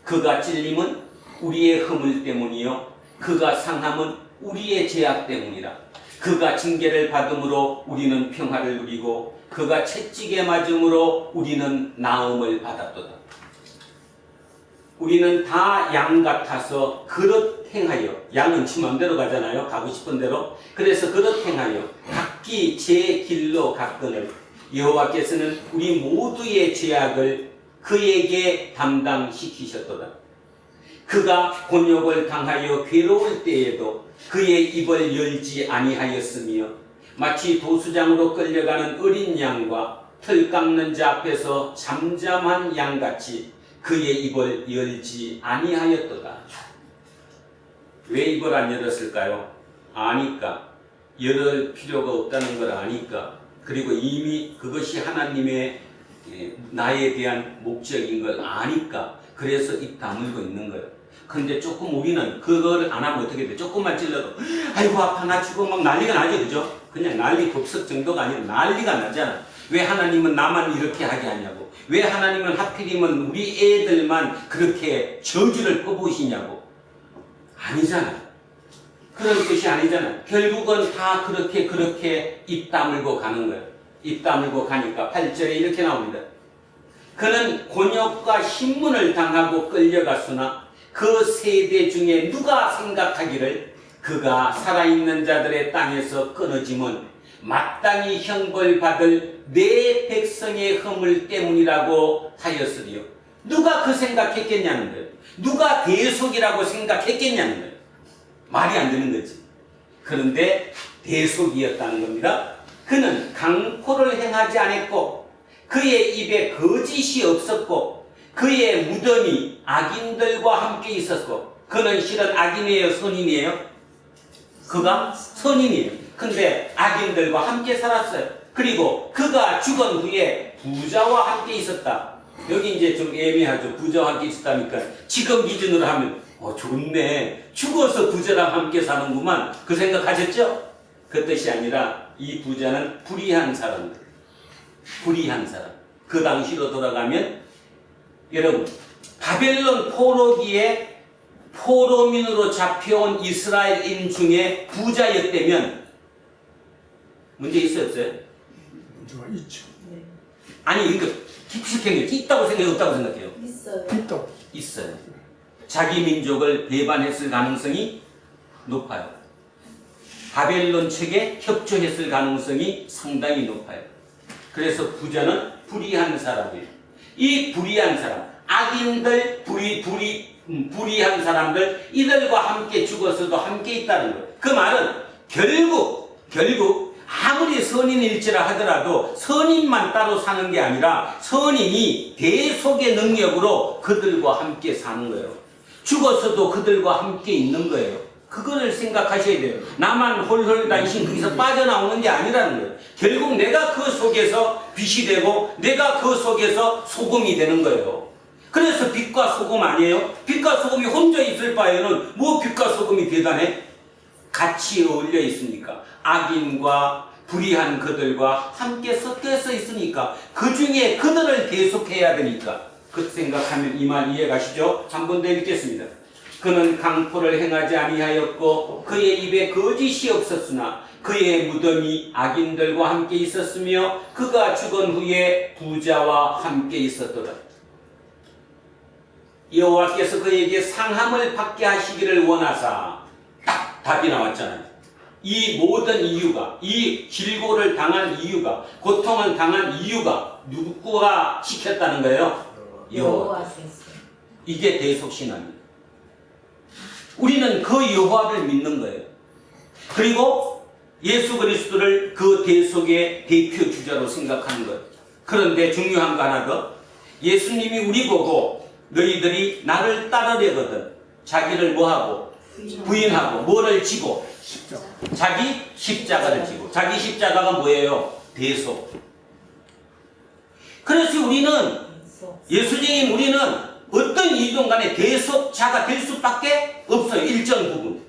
그가 찔림은 우리의 허물 때문이요 그가 상함은 우리의 죄악 때문이라. 그가 징계를 받음으로 우리는 평화를 누리고 그가 채찍에 맞음으로 우리는 나음을 받았도다. 우리는 다 양 같아서 그릇 행하여, 양은 지 맘대로 가잖아요. 가고 싶은 대로. 그래서 그릇 행하여 각기 제 길로 갔거늘 여호와께서는 우리 모두의 죄악을 그에게 담당시키셨도다. 그가 곤욕을 당하여 괴로울 때에도 그의 입을 열지 아니하였으며 마치 도수장으로 끌려가는 어린 양과 털 깎는 자 앞에서 잠잠한 양같이 그의 입을 열지 아니하였도다. 왜 입을 안 열었을까요? 아니까. 열을 필요가 없다는 걸 아니까. 그리고 이미 그것이 하나님의 나에 대한 목적인 걸 아니까. 그래서 입 다물고 있는 거예요. 근데 조금 우리는 그걸 안 하면 어떻게 돼? 조금만 찔러도 아이고 아파 나 죽어 막 난리가 나죠. 그죠? 그냥 난리 법석 정도가 아니라 난리가 나잖아. 왜 하나님은 나만 이렇게 하게 하냐고. 왜 하나님은 하필이면 우리 애들만 그렇게 저주를 퍼부으시냐고. 아니잖아. 그런 뜻이 아니잖아. 결국은 다 그렇게 입 다물고 가는 거예요. 입 다물고 가니까 8절에 이렇게 나옵니다. 그는 곤욕과 신문을 당하고 끌려갔으나 그 세대 중에 누가 생각하기를 그가 살아있는 자들의 땅에서 끊어짐은 마땅히 형벌받을 내 백성의 허물 때문이라고 하였으리요. 누가 그 생각했겠냐는 거예요. 누가 대속이라고 생각했겠냐는 거예요. 말이 안 되는 거지. 그런데 대속이었다는 겁니다. 그는 강포를 행하지 않았고 그의 입에 거짓이 없었고 그의 무덤이 악인들과 함께 있었고. 그는 실은 악인이에요, 선인이에요? 그가 선인이에요. 근데 악인들과 함께 살았어요. 그리고 그가 죽은 후에 부자와 함께 있었다. 여기 이제 좀 애매하죠. 부자와 함께 있었다니까 지금 기준으로 하면 좋네. 죽어서 부자랑 함께 사는구만. 그 생각하셨죠? 그 뜻이 아니라 이 부자는 불의한 사람들. 불의한 사람. 그 당시로 돌아가면 여러분 바벨론 포로기에 포로민으로 잡혀온 이스라엘인 중에 부자였다면 문제 있어요, 없어요? 문제가 있죠. 아니 이거 깊숙하게 있다고 생각해요, 없다고 생각해요? 있어요. 있다. 있어요. 자기 민족을 배반했을 가능성이 높아요. 바벨론 측에 협조했을 가능성이 상당히 높아요. 그래서 부자는 불의한 사람이에요. 이 불의한 사람, 악인들, 불의한 사람들, 이들과 함께 죽어서도 함께 있다는 거예요. 그 말은 결국 아무리 선인일지라 하더라도 선인만 따로 사는 게 아니라 선인이 대속의 능력으로 그들과 함께 사는 거예요. 죽어서도 그들과 함께 있는 거예요. 그거를 생각하셔야 돼요. 나만 홀홀 단신 거기서 빠져나오는 게 아니라는 거예요. 결국 내가 그 속에서 빛이 되고 내가 그 속에서 소금이 되는 거예요. 그래서 빛과 소금 아니에요? 빛과 소금이 혼자 있을 바에는 뭐 빛과 소금이 대단해? 같이 어울려 있으니까. 악인과 불의한 그들과 함께 섞여서 있으니까 그 중에 그들을 계속해야 되니까. 그 생각하면 이 말 이해가시죠? 한 번 더 읽겠습니다. 그는 강포를 행하지 아니하였고 그의 입에 거짓이 없었으나 그의 무덤이 악인들과 함께 있었으며 그가 죽은 후에 부자와 함께 있었도다. 여호와께서 그에게 상함을 받게 하시기를 원하사. 딱 답이 나왔잖아요. 이 모든 이유가, 이 질고를 당한 이유가, 고통을 당한 이유가 누구가 시켰다는 거예요? 여호와께서. 이게 대속신앙입니다. 우리는 그 여호와를 믿는 거예요. 그리고 예수 그리스도를 그 대속의 대표 주자로 생각하는 거예요. 그런데 중요한 거 하나 더. 예수님이 우리 보고 너희들이 나를 따르려거든 자기를 뭐하고? 부인하고 뭐를 지고? 자기 십자가를 지고. 자기 십자가가 뭐예요? 대속. 그래서 우리는 예수님인 우리는 어떤 이동 간에 대속자가 될 수밖에 없어요. 일정 부분.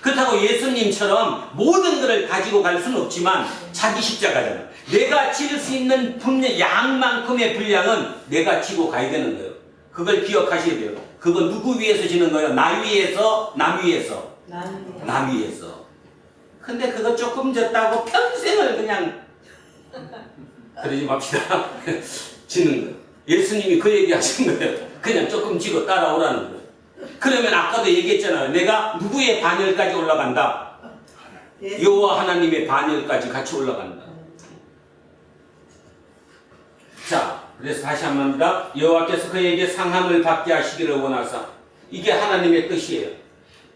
그렇다고 예수님처럼 모든 것을 가지고 갈 수는 없지만 자기 십자가잖아. 내가 질 수 있는 분량, 양만큼의 분량은 내가 지고 가야 되는 거예요. 그걸 기억하셔야 돼요. 그거 누구 위해서 지는 거예요? 나 위해서, 남 위해서? 남 위해서. 근데 그거 조금 졌다고 평생을 그냥 그러지 맙시다. 지는 거예요. 예수님이 그 얘기 하신 거예요. 그냥 조금 지고 따라오라는 거예요. 그러면 아까도 얘기했잖아요. 내가 누구의 반열까지 올라간다? 여호와 하나님의 반열까지 같이 올라간다. 자, 그래서 다시 한 번 합니다. 여호와께서 그에게 상함을 받게 하시기를 원하사 이게 하나님의 뜻이에요.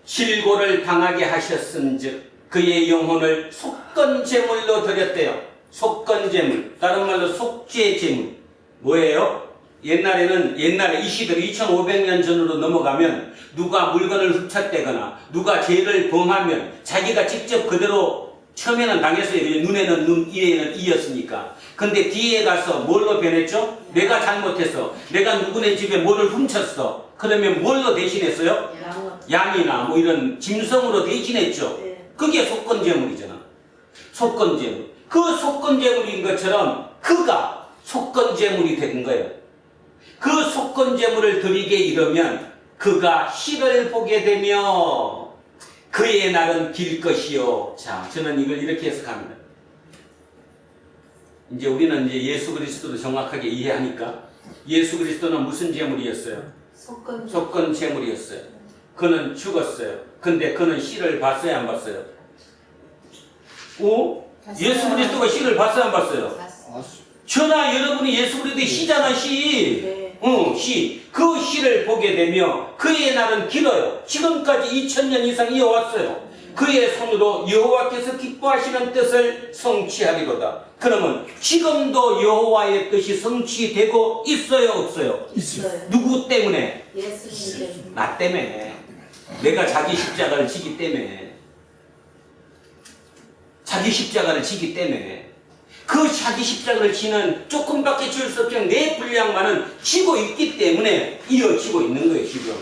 질고를 당하게 하셨은즉 그의 영혼을 속건제물로 드렸대요. 속건제물, 다른 말로 속죄제물. 뭐예요? 옛날에 이 시대로 2500년 전으로 넘어가면 누가 물건을 훔쳤대거나 누가 죄를 범하면 자기가 직접 그대로 처음에는 당했어요. 눈에는 눈, 이에는 이였으니까. 근데 뒤에 가서 뭘로 변했죠? 내가 잘못했어. 내가 누구네 집에 뭐를 훔쳤어. 그러면 뭘로 대신했어요? 양이나 뭐 이런 짐승으로 대신했죠. 그게 속건제물이잖아. 속건제물. 그 속건제물인 것처럼 그가 속건제물이 된 거예요. 그 속건제물을 드리게 이르면 그가 희를 보게 되며 그의 날은 길 것이요. 자, 저는 이걸 이렇게 해석합니다. 이제 우리는 이제 예수 그리스도를 정확하게 이해하니까 예수 그리스도는 무슨 제물이었어요? 속건제물이었어요. 그는 죽었어요. 근데 그는 씨를 봤어요, 안 봤어요? 오? 예수 그리스도가 씨를 봤어요, 안 봤어요? 저나 여러분이 예수 그리스도의 씨잖아, 씨. 네. 씨. 그 씨를 보게 되며 그의 날은 길어요. 지금까지 2000년 이상 이어왔어요. 그의 손으로 여호와께서 기뻐하시는 뜻을 성취하리로다. 그러면 지금도 여호와의 뜻이 성취되고 있어요, 없어요? 있어요. 누구 때문에? 예수님 때문에. 나 때문에. 내가 자기 십자가를 지기 때문에. 자기 십자가를 지기 때문에. 그 자기 십자가를 지는 조금밖에 줄 수 없지만 내 분량만은 지고 있기 때문에 이어지고 있는 거예요, 지금.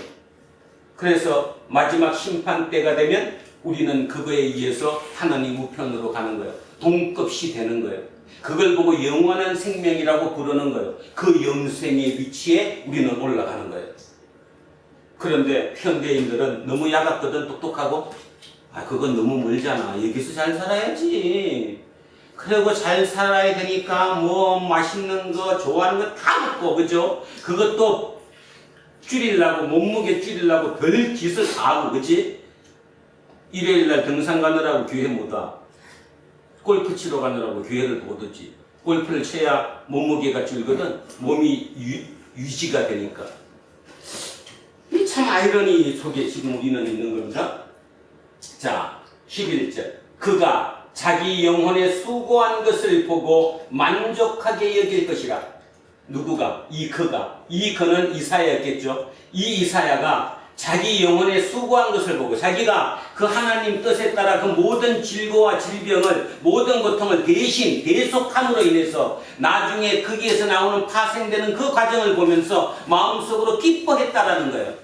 그래서 마지막 심판 때가 되면 우리는 그거에 의해서 하나님 우편으로 가는 거예요. 동급시 되는 거예요. 그걸 보고 영원한 생명이라고 부르는 거예요. 그 영생의 위치에 우리는 올라가는 거예요. 그런데 현대인들은 너무 야같거든, 똑똑하고. 그건 너무 멀잖아. 여기서 잘 살아야지. 그리고 잘 살아야 되니까 뭐 맛있는 거 좋아하는 거 다 먹고, 그죠? 그것도 줄이려고, 몸무게 줄이려고 별 짓을 다 하고, 그치? 일요일날 등산 가느라고 교회 못 와. 골프 치러 가느라고 교회를 못 오지. 골프를 쳐야 몸무게가 줄거든. 몸이 유지가 되니까. 이 참 아이러니 속에 지금 우리는 있는 겁니다. 자, 11절. 그가 자기 영혼에 수고한 것을 보고 만족하게 여길 것이라. 누구가? 이 그는 이사야였겠죠. 이 이사야가 자기 영혼에 수고한 것을 보고 자기가 그 하나님 뜻에 따라 그 모든 질고와 질병을, 모든 고통을 대신 대속함으로 인해서 나중에 거기에서 나오는 파생되는 그 과정을 보면서 마음속으로 기뻐했다라는 거예요.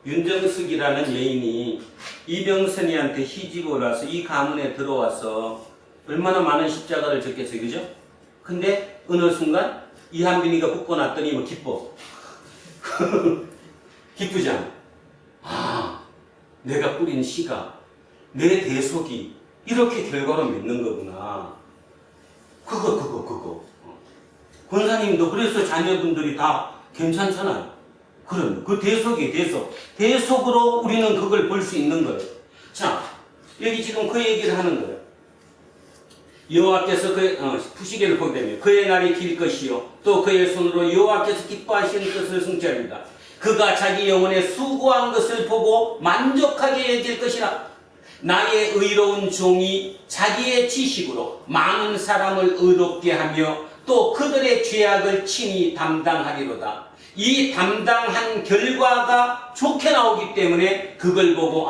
윤정숙이라는 여인이 이병선이한테 시집 오라서 이 가문에 들어와서 얼마나 많은 십자가를 졌겠어요, 그죠? 근데 어느 순간 이한빈이가 붙고 났더니 뭐 기뻐. 기쁘잖아. 내가 뿌린 씨가, 내 대속이 이렇게 결과로 맺는 거구나. 그거. 권사님도 그래서 자녀분들이 다 괜찮잖아요. 그럼 그 대속으로 우리는 그걸 볼 수 있는 거예요. 자, 여기 지금 그 얘기를 하는 거예요. 여호와께서 푸시게를 보게 되면 그의 날이 길 것이요 또 그의 손으로 여호와께서 기뻐하시는 것을 성취합니다. 그가 자기 영혼에 수고한 것을 보고 만족하게 여길 것이라. 나의 의로운 종이 자기의 지식으로 많은 사람을 의롭게 하며 또 그들의 죄악을 친히 담당하리로다. 이 담당한 결과가 좋게 나오기 때문에 그걸 보고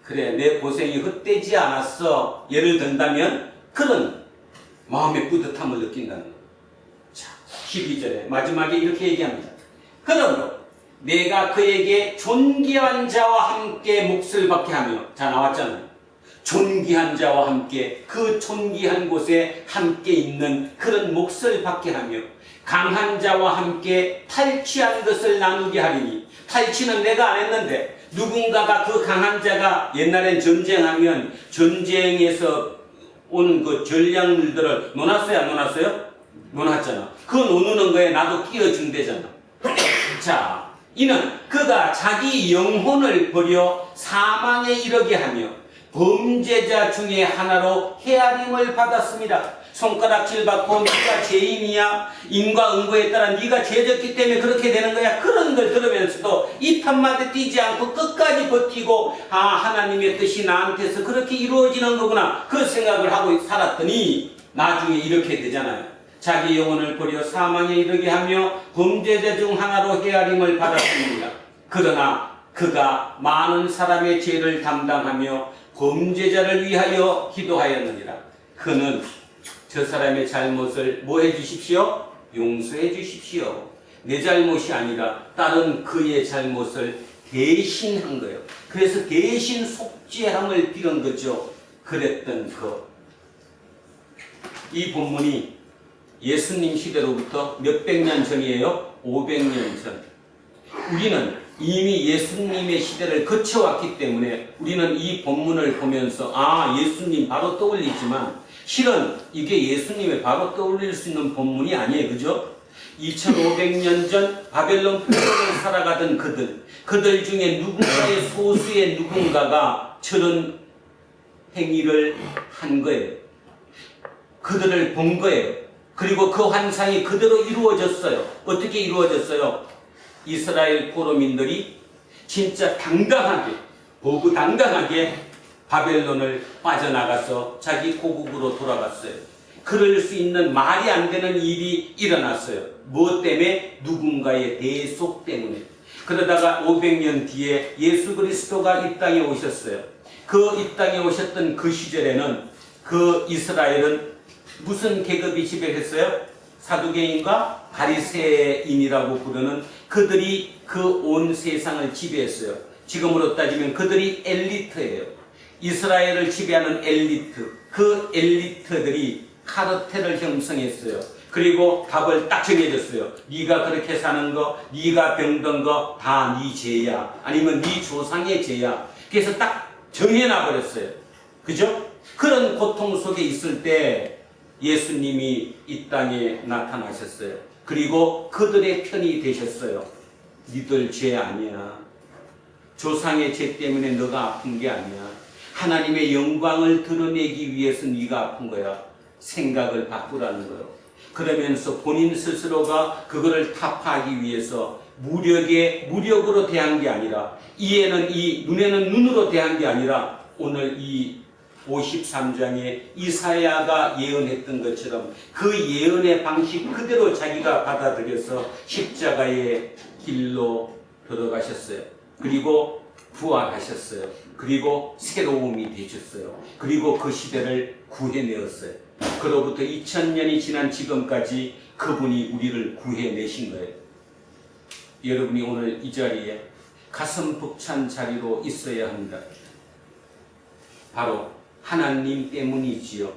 그래, 내 고생이 헛되지 않았어. 예를 든다면 그런 마음의 뿌듯함을 느낀다는 거예요. 자, 12절에 마지막에 이렇게 얘기합니다. 그러므로 내가 그에게 존귀한 자와 함께 몫을 받게 하며, 자, 나왔잖아요. 존귀한 자와 함께, 그 존귀한 곳에 함께 있는 그런 몫을 받게 하며 강한 자와 함께 탈취한 것을 나누게 하리니. 탈취는 내가 안 했는데 누군가가 그 강한 자가 옛날엔 전쟁하면 전쟁에서 온 그 전략물들을 놓았어요, 안 놓았어요? 놓았잖아. 그 놓는 거에 나도 끼어준대잖아. 자, 이는 그가 자기 영혼을 버려 사망에 이르게 하며 범죄자 중에 하나로 헤아림을 받았습니다. 손가락질 받고 네가 죄인이야, 인과응보에 따라 네가 죄졌기 때문에 그렇게 되는 거야, 그런 걸 들으면서도 입 한마디 띄지 않고 끝까지 버티고 하나님의 뜻이 나한테서 그렇게 이루어지는 거구나, 그 생각을 하고 살았더니 나중에 이렇게 되잖아요. 자기 영혼을 버려 사망에 이르게 하며 범죄자 중 하나로 헤아림을 받았습니다. 그러나 그가 많은 사람의 죄를 담당하며 범죄자를 위하여 기도하였느니라. 그는 저 사람의 잘못을 뭐 해주십시오? 용서해 주십시오. 내 잘못이 아니라 다른 그의 잘못을 대신한 거예요. 그래서 대신 속죄함을 빌은 거죠. 그랬던 이 본문이 예수님 시대로부터 몇백 년 전이에요? 500년 전. 우리는 이미 예수님의 시대를 거쳐왔기 때문에 우리는 이 본문을 보면서 예수님 바로 떠올리지만 실은 이게 예수님의 바로 떠올릴 수 있는 본문이 아니에요. 그죠? 2500년 전 바벨론 포로로 살아가던 그들 중에 누군가의 소수의 누군가가 저런 행위를 한 거예요. 그들을 본 거예요. 그리고 그 환상이 그대로 이루어졌어요. 어떻게 이루어졌어요? 이스라엘 포로민들이 진짜 당당하게, 보고당당하게 바벨론을 빠져나가서 자기 고국으로 돌아갔어요. 그럴 수 있는 말이 안 되는 일이 일어났어요. 무엇 때문에? 누군가의 대속 때문에. 그러다가 500년 뒤에 예수 그리스도가 이 땅에 오셨어요. 그 이 땅에 오셨던 그 시절에는 그 이스라엘은 무슨 계급이 지배했어요? 사두개인과 바리새인이라고 부르는 그들이 그 온 세상을 지배했어요. 지금으로 따지면 그들이 엘리트예요. 이스라엘을 지배하는 엘리트, 그 엘리트들이 카르텔을 형성했어요. 그리고 답을 딱 정해줬어요. 네가 그렇게 사는 거, 네가 병든 거 다 네 죄야, 아니면 네 조상의 죄야. 그래서 딱 정해놔버렸어요. 그죠? 그런 고통 속에 있을 때 예수님이 이 땅에 나타나셨어요. 그리고 그들의 편이 되셨어요. 니들 죄 아니야. 조상의 죄 때문에 너가 아픈 게 아니야. 하나님의 영광을 드러내기 위해서 네가 아픈 거야. 생각을 바꾸라는 거예요. 그러면서 본인 스스로가 그거를 타파하기 위해서 무력으로 대한 게 아니라, 이에는 이, 눈에는 눈으로 대한 게 아니라, 오늘 이 53장에 이사야가 예언했던 것처럼 그 예언의 방식 그대로 자기가 받아들여서 십자가의 길로 들어가셨어요. 그리고 부활하셨어요. 그리고 새로움이 되셨어요. 그리고 그 시대를 구해내었어요. 그로부터 2000년이 지난 지금까지 그분이 우리를 구해내신 거예요. 여러분이 오늘 이 자리에 가슴 벅찬 자리로 있어야 합니다. 바로 하나님 때문이지요.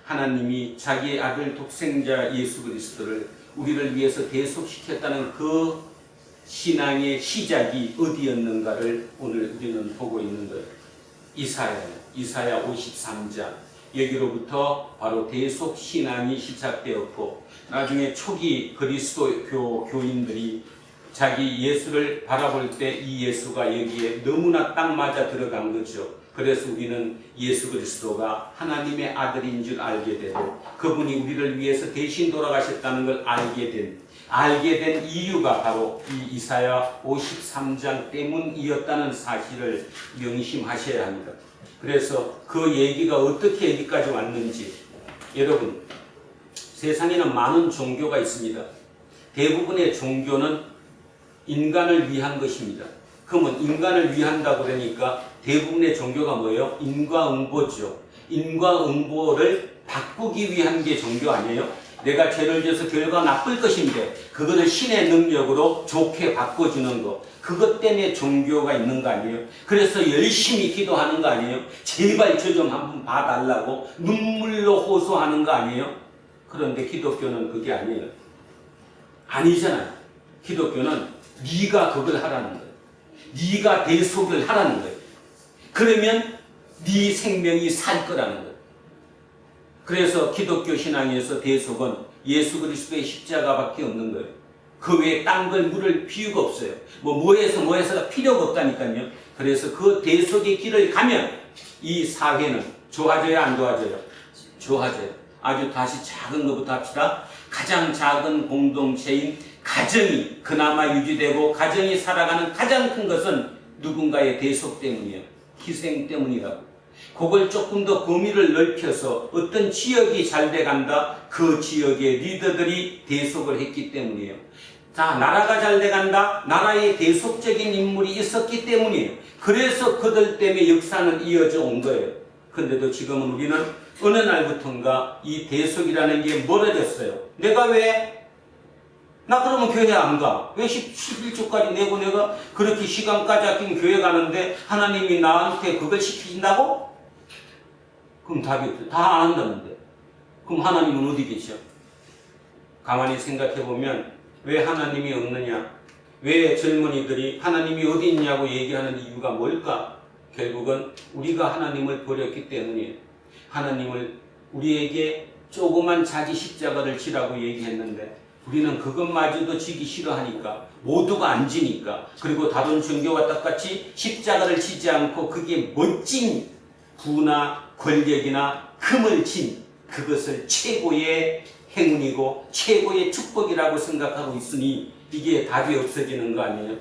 하나님이 자기의 아들 독생자 예수 그리스도를 우리를 위해서 대속시켰다는 그 신앙의 시작이 어디였는가를 오늘 우리는 보고 있는 거예요. 이사야 53장. 여기로부터 바로 대속 신앙이 시작되었고, 나중에 초기 그리스도 교인들이 자기 예수를 바라볼 때 이 예수가 여기에 너무나 딱 맞아 들어간 거죠. 그래서 우리는 예수 그리스도가 하나님의 아들인 줄 알게 되고, 그분이 우리를 위해서 대신 돌아가셨다는 걸 알게 된 이유가 바로 이 이사야 53장 때문이었다는 사실을 명심하셔야 합니다. 그래서 그 얘기가 어떻게 여기까지 왔는지, 여러분, 세상에는 많은 종교가 있습니다. 대부분의 종교는 인간을 위한 것입니다. 그러면 인간을 위한다고 그러니까 대부분의 종교가 뭐예요? 인과응보죠. 인과응보를 바꾸기 위한 게 종교 아니에요? 내가 죄를 져서 결과가 나쁠 것인데 그거를 신의 능력으로 좋게 바꿔주는 거, 그것 때문에 종교가 있는 거 아니에요? 그래서 열심히 기도하는 거 아니에요? 제발 저 좀 한번 봐달라고 눈물로 호소하는 거 아니에요? 그런데 기독교는 그게 아니에요. 아니잖아요. 기독교는 네가 그걸 하라는 거예요. 네가 대속을 하라는 거예요. 그러면 네 생명이 살 거라는 거예요. 그래서 기독교 신앙에서 대속은 예수 그리스도의 십자가밖에 없는 거예요. 그 외에 딴 걸 물을 필요가 없어요. 뭐해서가 필요가 없다니까요. 그래서 그 대속의 길을 가면 이 사회는 좋아져요, 안 좋아져요? 좋아져요. 아주 다시 작은 것부터 합시다. 가장 작은 공동체인 가정이 그나마 유지되고 가정이 살아가는 가장 큰 것은 누군가의 대속 때문이에요. 희생 때문이라고. 그걸 조금 더 범위를 넓혀서 어떤 지역이 잘 돼간다, 그 지역의 리더들이 대속을 했기 때문이에요. 자, 나라가 잘 돼간다, 나라에 대속적인 인물이 있었기 때문이에요. 그래서 그들 때문에 역사는 이어져 온 거예요. 근데도 지금은 우리는 어느 날부턴가 이 대속이라는 게 멀어졌어요. 내가 왜? 나 그러면 교회 안 가. 왜 11조까지 내고 내가 그렇게 시간까지 아끼면 교회 가는데 하나님이 나한테 그걸 시키신다고? 그럼 답이 없어요. 다 안 한다는데. 그럼 하나님은 어디 계셔? 가만히 생각해보면 왜 하나님이 없느냐? 왜 젊은이들이 하나님이 어디 있냐고 얘기하는 이유가 뭘까? 결국은 우리가 하나님을 버렸기 때문이에요. 하나님을 우리에게 조그만 자기 십자가를 지라고 얘기했는데 우리는 그것마저도 지기 싫어하니까 모두가 안 지니까 그리고 다른 종교와 똑같이 십자가를 지지 않고 그게 멋진 부나 권력이나 금을 진 그것을 최고의 행운이고 최고의 축복이라고 생각하고 있으니 이게 답이 없어지는 거 아니에요?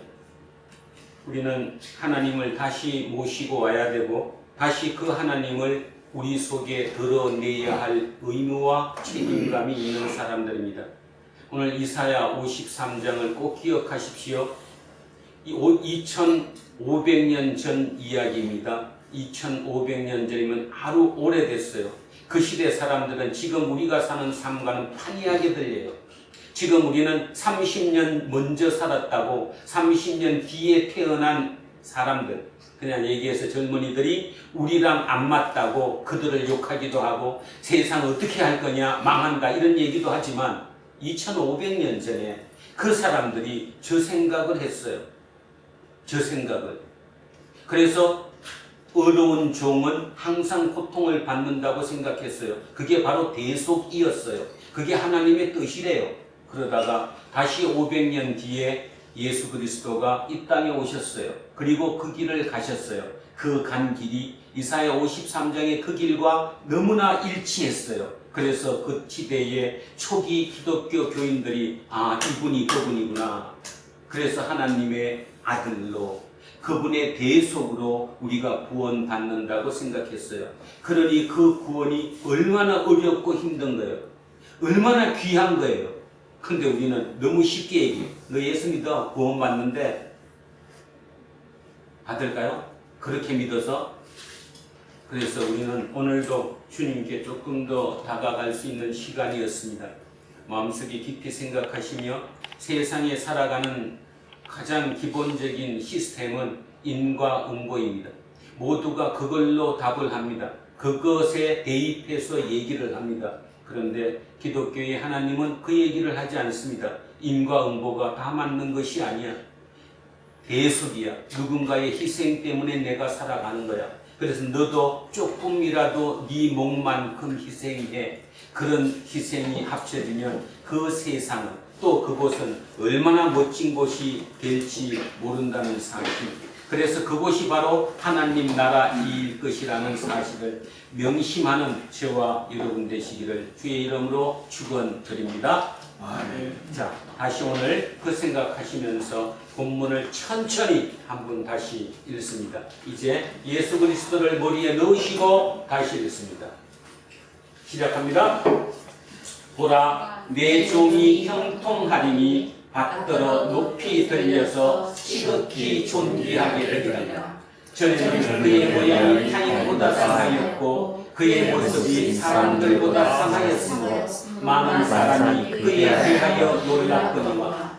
우리는 하나님을 다시 모시고 와야 되고 다시 그 하나님을 우리 속에 드러내야 할 의무와 책임감이 있는 사람들입니다. 오늘 이사야 53장을 꼭 기억하십시오. 2500년 전 이야기입니다. 2500년 전이면 아주 오래됐어요. 그 시대 사람들은 지금 우리가 사는 삶과는 판이하게 들려요. 지금 우리는 30년 먼저 살았다고 30년 뒤에 태어난 사람들, 그냥 얘기해서 젊은이들이 우리랑 안 맞다고 그들을 욕하기도 하고 세상 어떻게 할 거냐 망한다 이런 얘기도 하지만 2500년 전에 그 사람들이 저 생각을 했어요. 저 생각을. 그래서 어려운 종은 항상 고통을 받는다고 생각했어요. 그게 바로 대속이었어요. 그게 하나님의 뜻이래요. 그러다가 다시 500년 뒤에 예수 그리스도가 이 땅에 오셨어요. 그리고 그 길을 가셨어요. 그 간 길이 이사야 53장의 그 길과 너무나 일치했어요. 그래서 그 시대의 초기 기독교 교인들이 아, 이분이 그분이구나. 그래서 하나님의 아들로 그분의 대속으로 우리가 구원받는다고 생각했어요. 그러니 그 구원이 얼마나 어렵고 힘든 거예요. 얼마나 귀한 거예요. 근데 우리는 너무 쉽게 얘기해요. 너 예수 믿어 구원받는데 받을까요? 그렇게 믿어서. 그래서 우리는 오늘도 주님께 조금 더 다가갈 수 있는 시간이었습니다. 마음속에 깊이 생각하시며 세상에 살아가는 가장 기본적인 시스템은 인과응보입니다. 모두가 그걸로 답을 합니다. 그것에 대입해서 얘기를 합니다. 그런데 기독교의 하나님은 그 얘기를 하지 않습니다. 인과응보가 다 맞는 것이 아니야. 대속이야. 누군가의 희생 때문에 내가 살아가는 거야. 그래서 너도 조금이라도 네 목만큼 희생해. 그런 희생이 합쳐지면 그 세상은 또 그곳은 얼마나 멋진 곳이 될지 모른다는 사실. 그래서 그곳이 바로 하나님 나라일 것이라는 사실을 명심하는 저와 여러분 되시기를 주의 이름으로 축원드립니다. 자, 다시 오늘 그 생각하시면서 본문을 천천히 한번 다시 읽습니다. 이제 예수 그리스도를 머리에 넣으시고 다시 읽습니다. 시작합니다. 보라, 내 종이 형통하리니 받들어 높이 들려서 지극히 존귀하게 되리라. 전에는 그의 모양이 타인보다 상하였고 그의 모습이 사람들보다 상하였으므로 많은 사람이 그에 대하여 놀랐거니와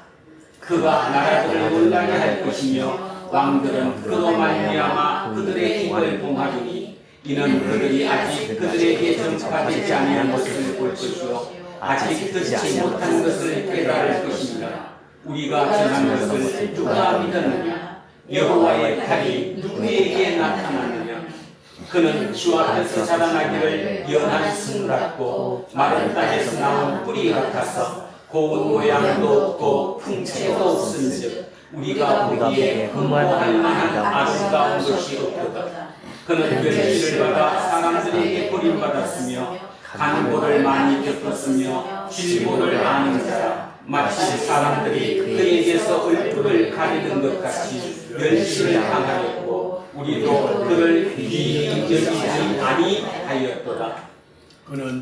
그가 나라들을 놀라게 할 것이며 왕들은 그로 말미암아 그들의 힘을 봉하리니 이는 그들이 아직 그들에게 전파되지 아니한 것을 볼 것이요 아직 듣지 못한 것을 깨달을 것입니다. 우리가 전한 것을 누가 믿었느냐? 여호와의 팔이 누구에게 나타났느냐? 그는 주 앞에서 자라나기를 연한 순 같고 마른 땅에서 나온 뿌리 같아서 고운 모양도 없고 풍채도 없은즉 우리가 보기에 흠모할 만한 아름다운 것이 없도다. 그는 멸시를 받아 사람들에게 버림받았으며 간고를 많이 겪었으며 질고를 아는 자라. 마치 사람들이 그에게서 얼굴을 가리는 것 같이 멸시를 당하였고 우리도 그를 귀히 여기지 아니하였도다.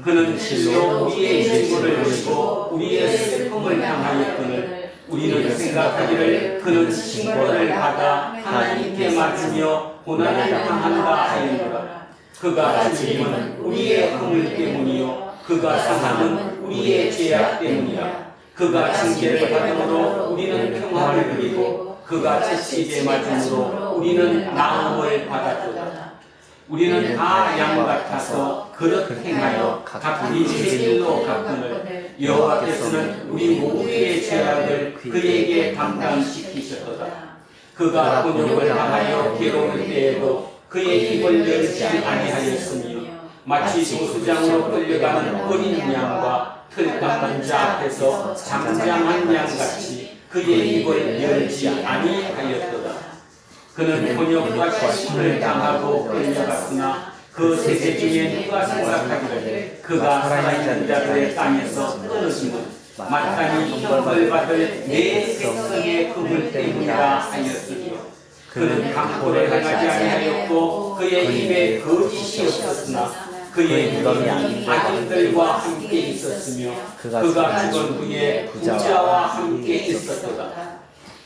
그는 실로 우리의 질고를 지고 우리의 슬픔을 당하였거늘 우리는 생각하기를 그는 징벌을 받아 하나님께 맞으며 고난을 당한다 하였노라. 그가 죽임은 우리의 허물 때문이요 그가 상함은 우리의 죄악 때문이라. 그가 징계를 받음으로 우리는 평화를 누리고 그가 채찍에 맞음으로 우리는 나음을 받았도다. 우리는 다 양 같아서 그릇 행하여 각기 제 길로 갔거늘 여호와께서는 우리 모두의 죄악을 그에게 담당시키셨도다. 그가 곤욕을 당하여 괴로울 때에도 그의 입을 열지 아니하였으며 마치 소수장으로 끌려가는 어린 양과 틀 깎는 자 앞에서 장장한 양같이 그의 입을 열지 아니하였도다. 그는 곤욕과 시험을 당하고 끌려갔으나 그 세대 중에 누가 생각하기를 그가 살아있는 자들의 땅에서 끊어지는 마땅히 형벌 받을 내 백성의 그물 때문이라 하였으며 그는 강포를 행하지 아니하였고 그의 입에 거짓이 없었으나 그의 무덤이 악인들과 함께 있었으며 그가 죽은 후에 부자와 함께 있었도다.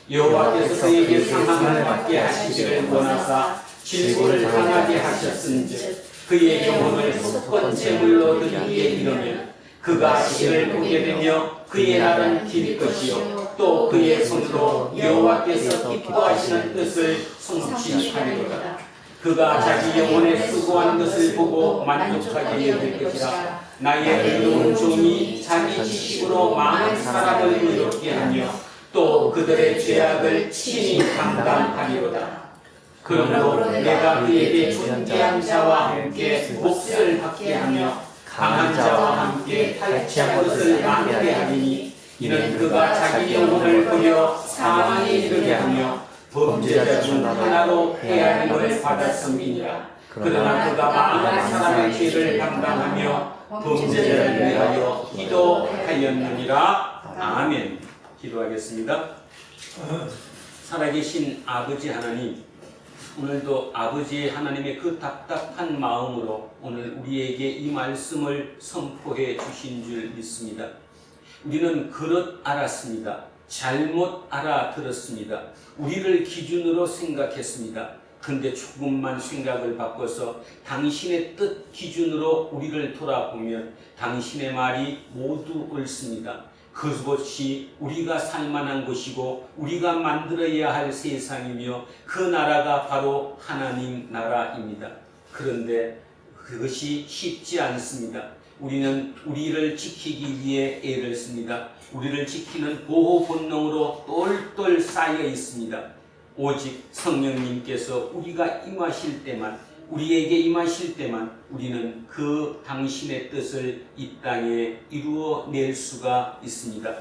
여호와께서 그에게 상함을 받게 하시기를 원하사 질고를 당하게 하셨은즉 그의 영혼을 속건 제물로 드리기에 이르면 그가 시를 보게 되며 그의 날은 길 것이요 또 그의 손으로 여호와께서 기뻐하시는 뜻을 성취하리로다. 그가 자기 영혼에 수고한 것을 보고 만족하게 여길 것이라. 나의 의로운 종이 자기 지식으로 많은 사람을 의롭게 하며 또 그들의 죄악을 친히 감당하리로다. 그러므로 내가 그에게 존귀한 자와 함께 몫을 받게 하며 강한 자와 함께 탈취한 것을 나누게 하리니 이는 그가 자기 영혼을 버려 사망에 이르게 하며 범죄자 중 하나로 헤아림을 받았음이니라. 그러나 그가 많은 사람의 죄를 감당하며 범죄자를 위하여 기도하였느니라. 아멘. 기도하겠습니다. 살아계신 아버지 하나님, 오늘도 아버지 하나님의 그 답답한 마음으로 오늘 우리에게 이 말씀을 선포해 주신 줄 믿습니다. 우리는 그릇 알았습니다. 잘못 알아들었습니다. 우리를 기준으로 생각했습니다. 근데 조금만 생각을 바꿔서 당신의 뜻 기준으로 우리를 돌아보면 당신의 말이 모두 옳습니다. 그것이 우리가 살만한 곳이고 우리가 만들어야 할 세상이며 그 나라가 바로 하나님 나라입니다. 그런데 그것이 쉽지 않습니다. 우리는 우리를 지키기 위해 애를 씁니다. 우리를 지키는 보호 본능으로 똘똘 쌓여 있습니다. 오직 성령님께서 우리가 임하실 때만, 우리에게 임하실 때만 우리는 그 당신의 뜻을 이 땅에 이루어낼 수가 있습니다.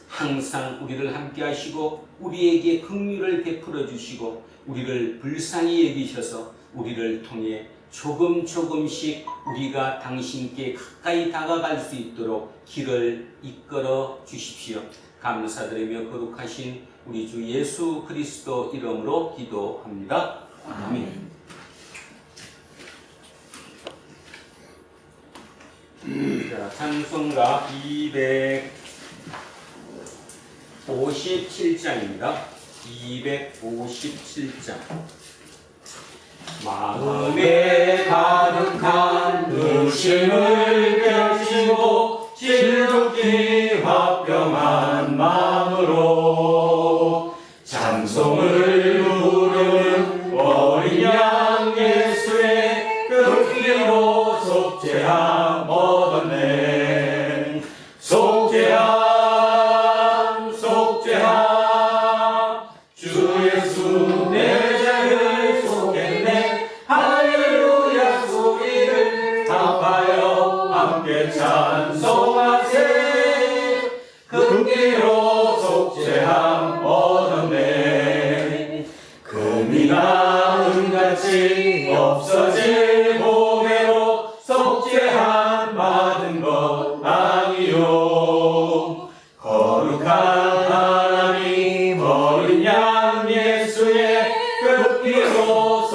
항상 우리를 함께 하시고 우리에게 긍휼을 베풀어 주시고 우리를 불쌍히 여기셔서 우리를 통해 조금씩 우리가 당신께 가까이 다가갈 수 있도록 길을 이끌어 주십시오. 감사드리며 거룩하신 우리 주 예수 그리스도 이름으로 기도합니다. 아멘. 자, 찬송가 257장입니다. 257장. 마음에 가득한 의심을 펼치고 질겁기 화평한 마음으로 찬송을 부르는 어린 양 예수의 그 피로 속죄함 얻었네. 속죄함 속죄함 주 예수 내 죄를 속했네. 할렐루야 소리를 합하여 함께 찬송하세. 그 피로 속죄함 얻었네. 금이나 은같이 없어져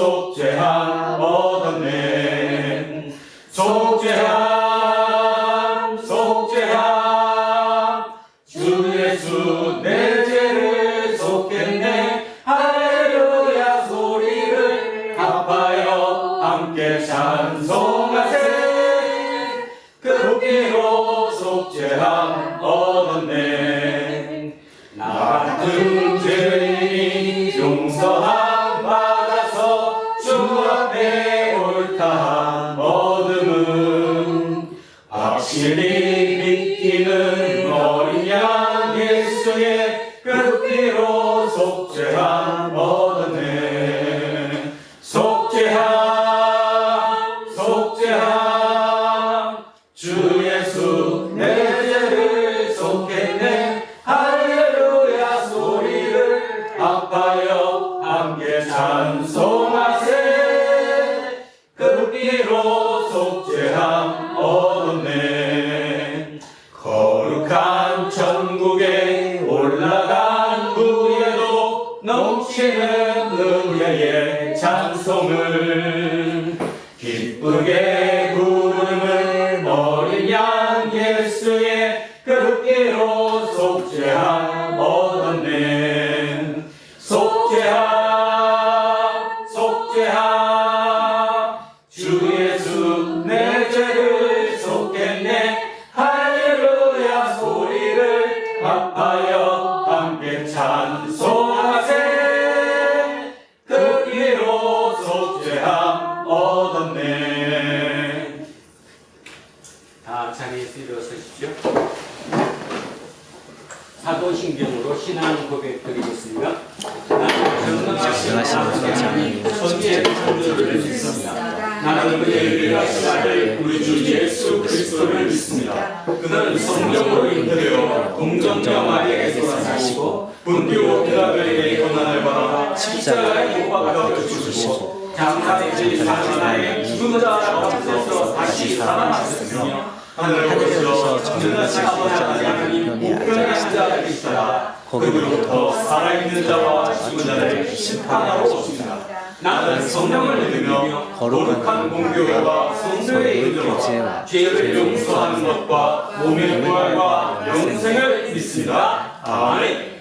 속죄함 얻었네. 속죄함 속죄함 주 예수 내 죄를 속했네. 할렐루야 소리를 합하여 함께 찬송하세. 그 피로 속죄함 얻었네. 나 같은 죄인이 용서함 받아서 주 앞에 옳다함 얻음은 확실히 믿기는 어린 양 예수의 그 피로 속죄함 얻었네. 속죄함 속죄함 주 예수 내 죄를 속했네. 할렐루야 소리를 합하여 함께 찬송하세. 그 피로 속죄함 얻었네. 거룩한 천국에 올라간 후에도 넘치는 은혜의 찬송을 기쁘게 부름을 어린 양 예수의 그 피로 속죄함 얻었네. 속죄함 속죄함 주 예수 내 죄를 속했네. 할렐루야 소리를 합하여 함께 찬송하세. 그 피로 속죄함 얻었네. 다 자리에서 일어서십시오. 사도신경으로 신앙 고백 드리겠습니다. 나는 전능하신 하나님 천지의 창조주를 믿습니다. 나는 그의 위대하신 아들 우리 주 예수 그리스도를 믿습니다. 그는 성령으로 잉태되어 동정녀 마리아에게 나시고 본디오 빌라도에게 고난을 받아 십자가에 못 박혀 죽으시고 장사되지 4일 만에 죽은 자 가운데서 다시 살아나셨으며 하늘에서 전능하신 아버지 하나님 우편에 앉아 계시다가 그로부터 살아있는 자와 죽은 자를 심판하러 오십니다. 나는 성령을 믿으며 거룩한 공교회와 성도의 인정과 죄를 용서하는 것과 몸의 부활과 영생을 믿습니다. 아멘.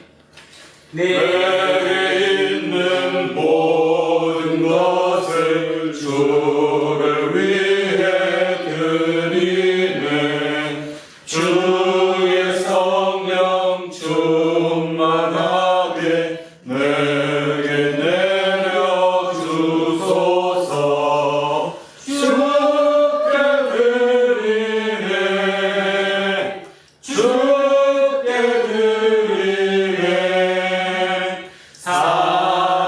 내게 있는 모든 것을 주를 위해 드리네. 주의 성령 충만하게 내게 내려주소서. 주께 드리네. 주께 드리네.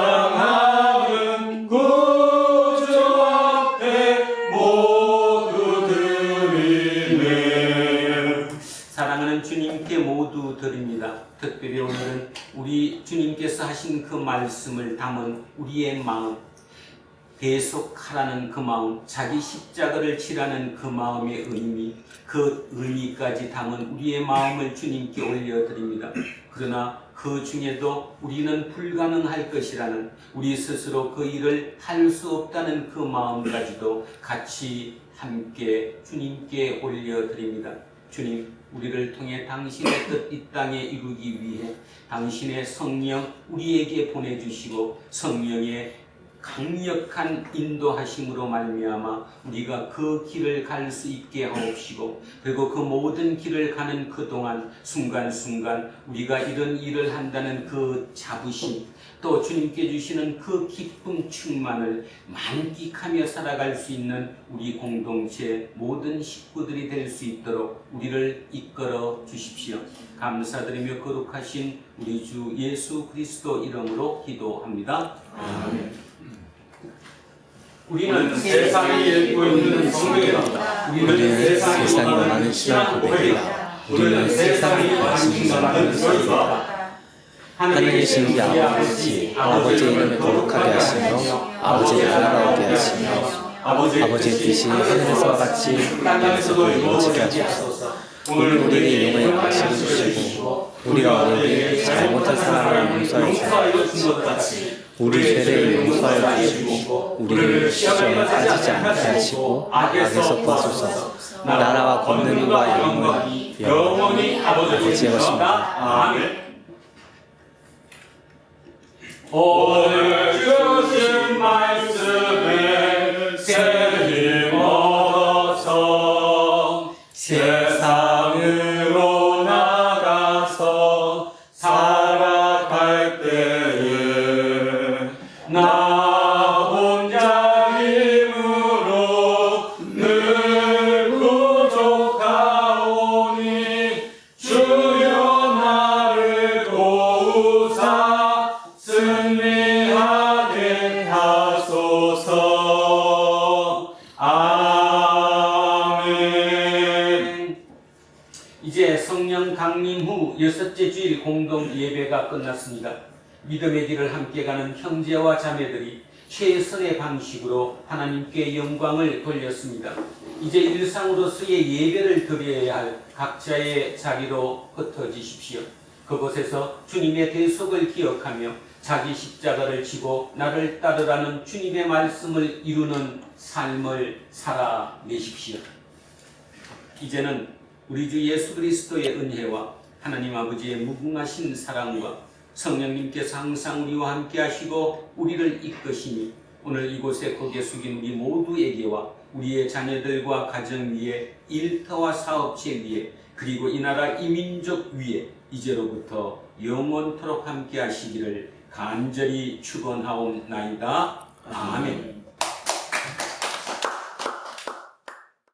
사랑하는 구주 앞에 모두 드리네. 사랑하는 주님께 모두 드립니다. 특별히 오늘은 우리 주님께서 하신 그 말씀을 담은 우리의 마음, 계속하라는 그 마음, 자기 십자가를 치라는 그 마음의 의미, 그 의미까지 담은 우리의 마음을 주님께 올려드립니다. 그러나 그 중에도 우리는 불가능할 것이라는, 우리 스스로 그 일을 할 수 없다는 그 마음까지도 같이 함께 주님께 올려드립니다. 주님, 우리를 통해 당신의 뜻 이 땅에 이루기 위해 당신의 성령 우리에게 보내주시고 성령의 강력한 인도하심으로 말미암아 우리가 그 길을 갈 수 있게 하옵시고, 그리고 그 모든 길을 가는 그동안 순간순간 우리가 이런 일을 한다는 그 자부심, 또 주님께 주시는 그 기쁨 충만을 만끽하며 살아갈 수 있는 우리 공동체 모든 식구들이 될 수 있도록 우리를 이끌어 주십시오. 감사드리며 거룩하신 우리 주 예수 그리스도 이름으로 기도합니다. 아멘. 우리는 세상에 읽고 있는 성경이다. 우리는 세상에 많은 신앙 고백이다. 우리는 세상이 관심과 받는 소리다. 하늘에 계신 우리 아버지, 아버지의 이름을 거룩하게 하시며 아버지의 나라가 오게 하시며 아버지의 뜻이 하늘에서와 같이 땅에서도 이루어지게 하소서. 오늘 우리에게 용을 가르쳐 주시고 우리가 우리에게 잘못한 사람을 용서하여 준 것 같이 우리 죄를 용서하여 주시고 우리를 시험에 빠지지 않게 하시고 악에서 구하소서. 나라와 권능과 영광이 영원히 아버지로부터. 아멘. 오늘 주신 말씀에 새 힘 얻어서 세상으로 나가서 살아갈 때에 나 혼자 힘으로 늘 부족하오니 주여 나를 도우사 승리하게 하소서. 아멘. 이제 성령 강림 후 6째 주일 공동 예배가 끝났습니다. 믿음의 길을 함께 가는 형제와 자매들이 최선의 방식으로 하나님께 영광을 돌렸습니다. 이제 일상으로서의 예배를 드려야 할 각자의 자리로 흩어지십시오. 그곳에서 주님의 대속을 기억하며 자기 십자가를 지고 나를 따르라는 주님의 말씀을 이루는 삶을 살아내십시오. 이제는 우리 주 예수 그리스도의 은혜와 하나님 아버지의 무궁하신 사랑과 성령님께서 항상 우리와 함께 하시고 우리를 이끄시니 오늘 이곳에 고개 숙인 우리 모두에게와 우리의 자녀들과 가정 위에 일터와 사업체 위에 그리고 이 나라 이 민족 위에 이제로부터 영원토록 함께 하시기를 간절히 축원하옵나이다. 아멘.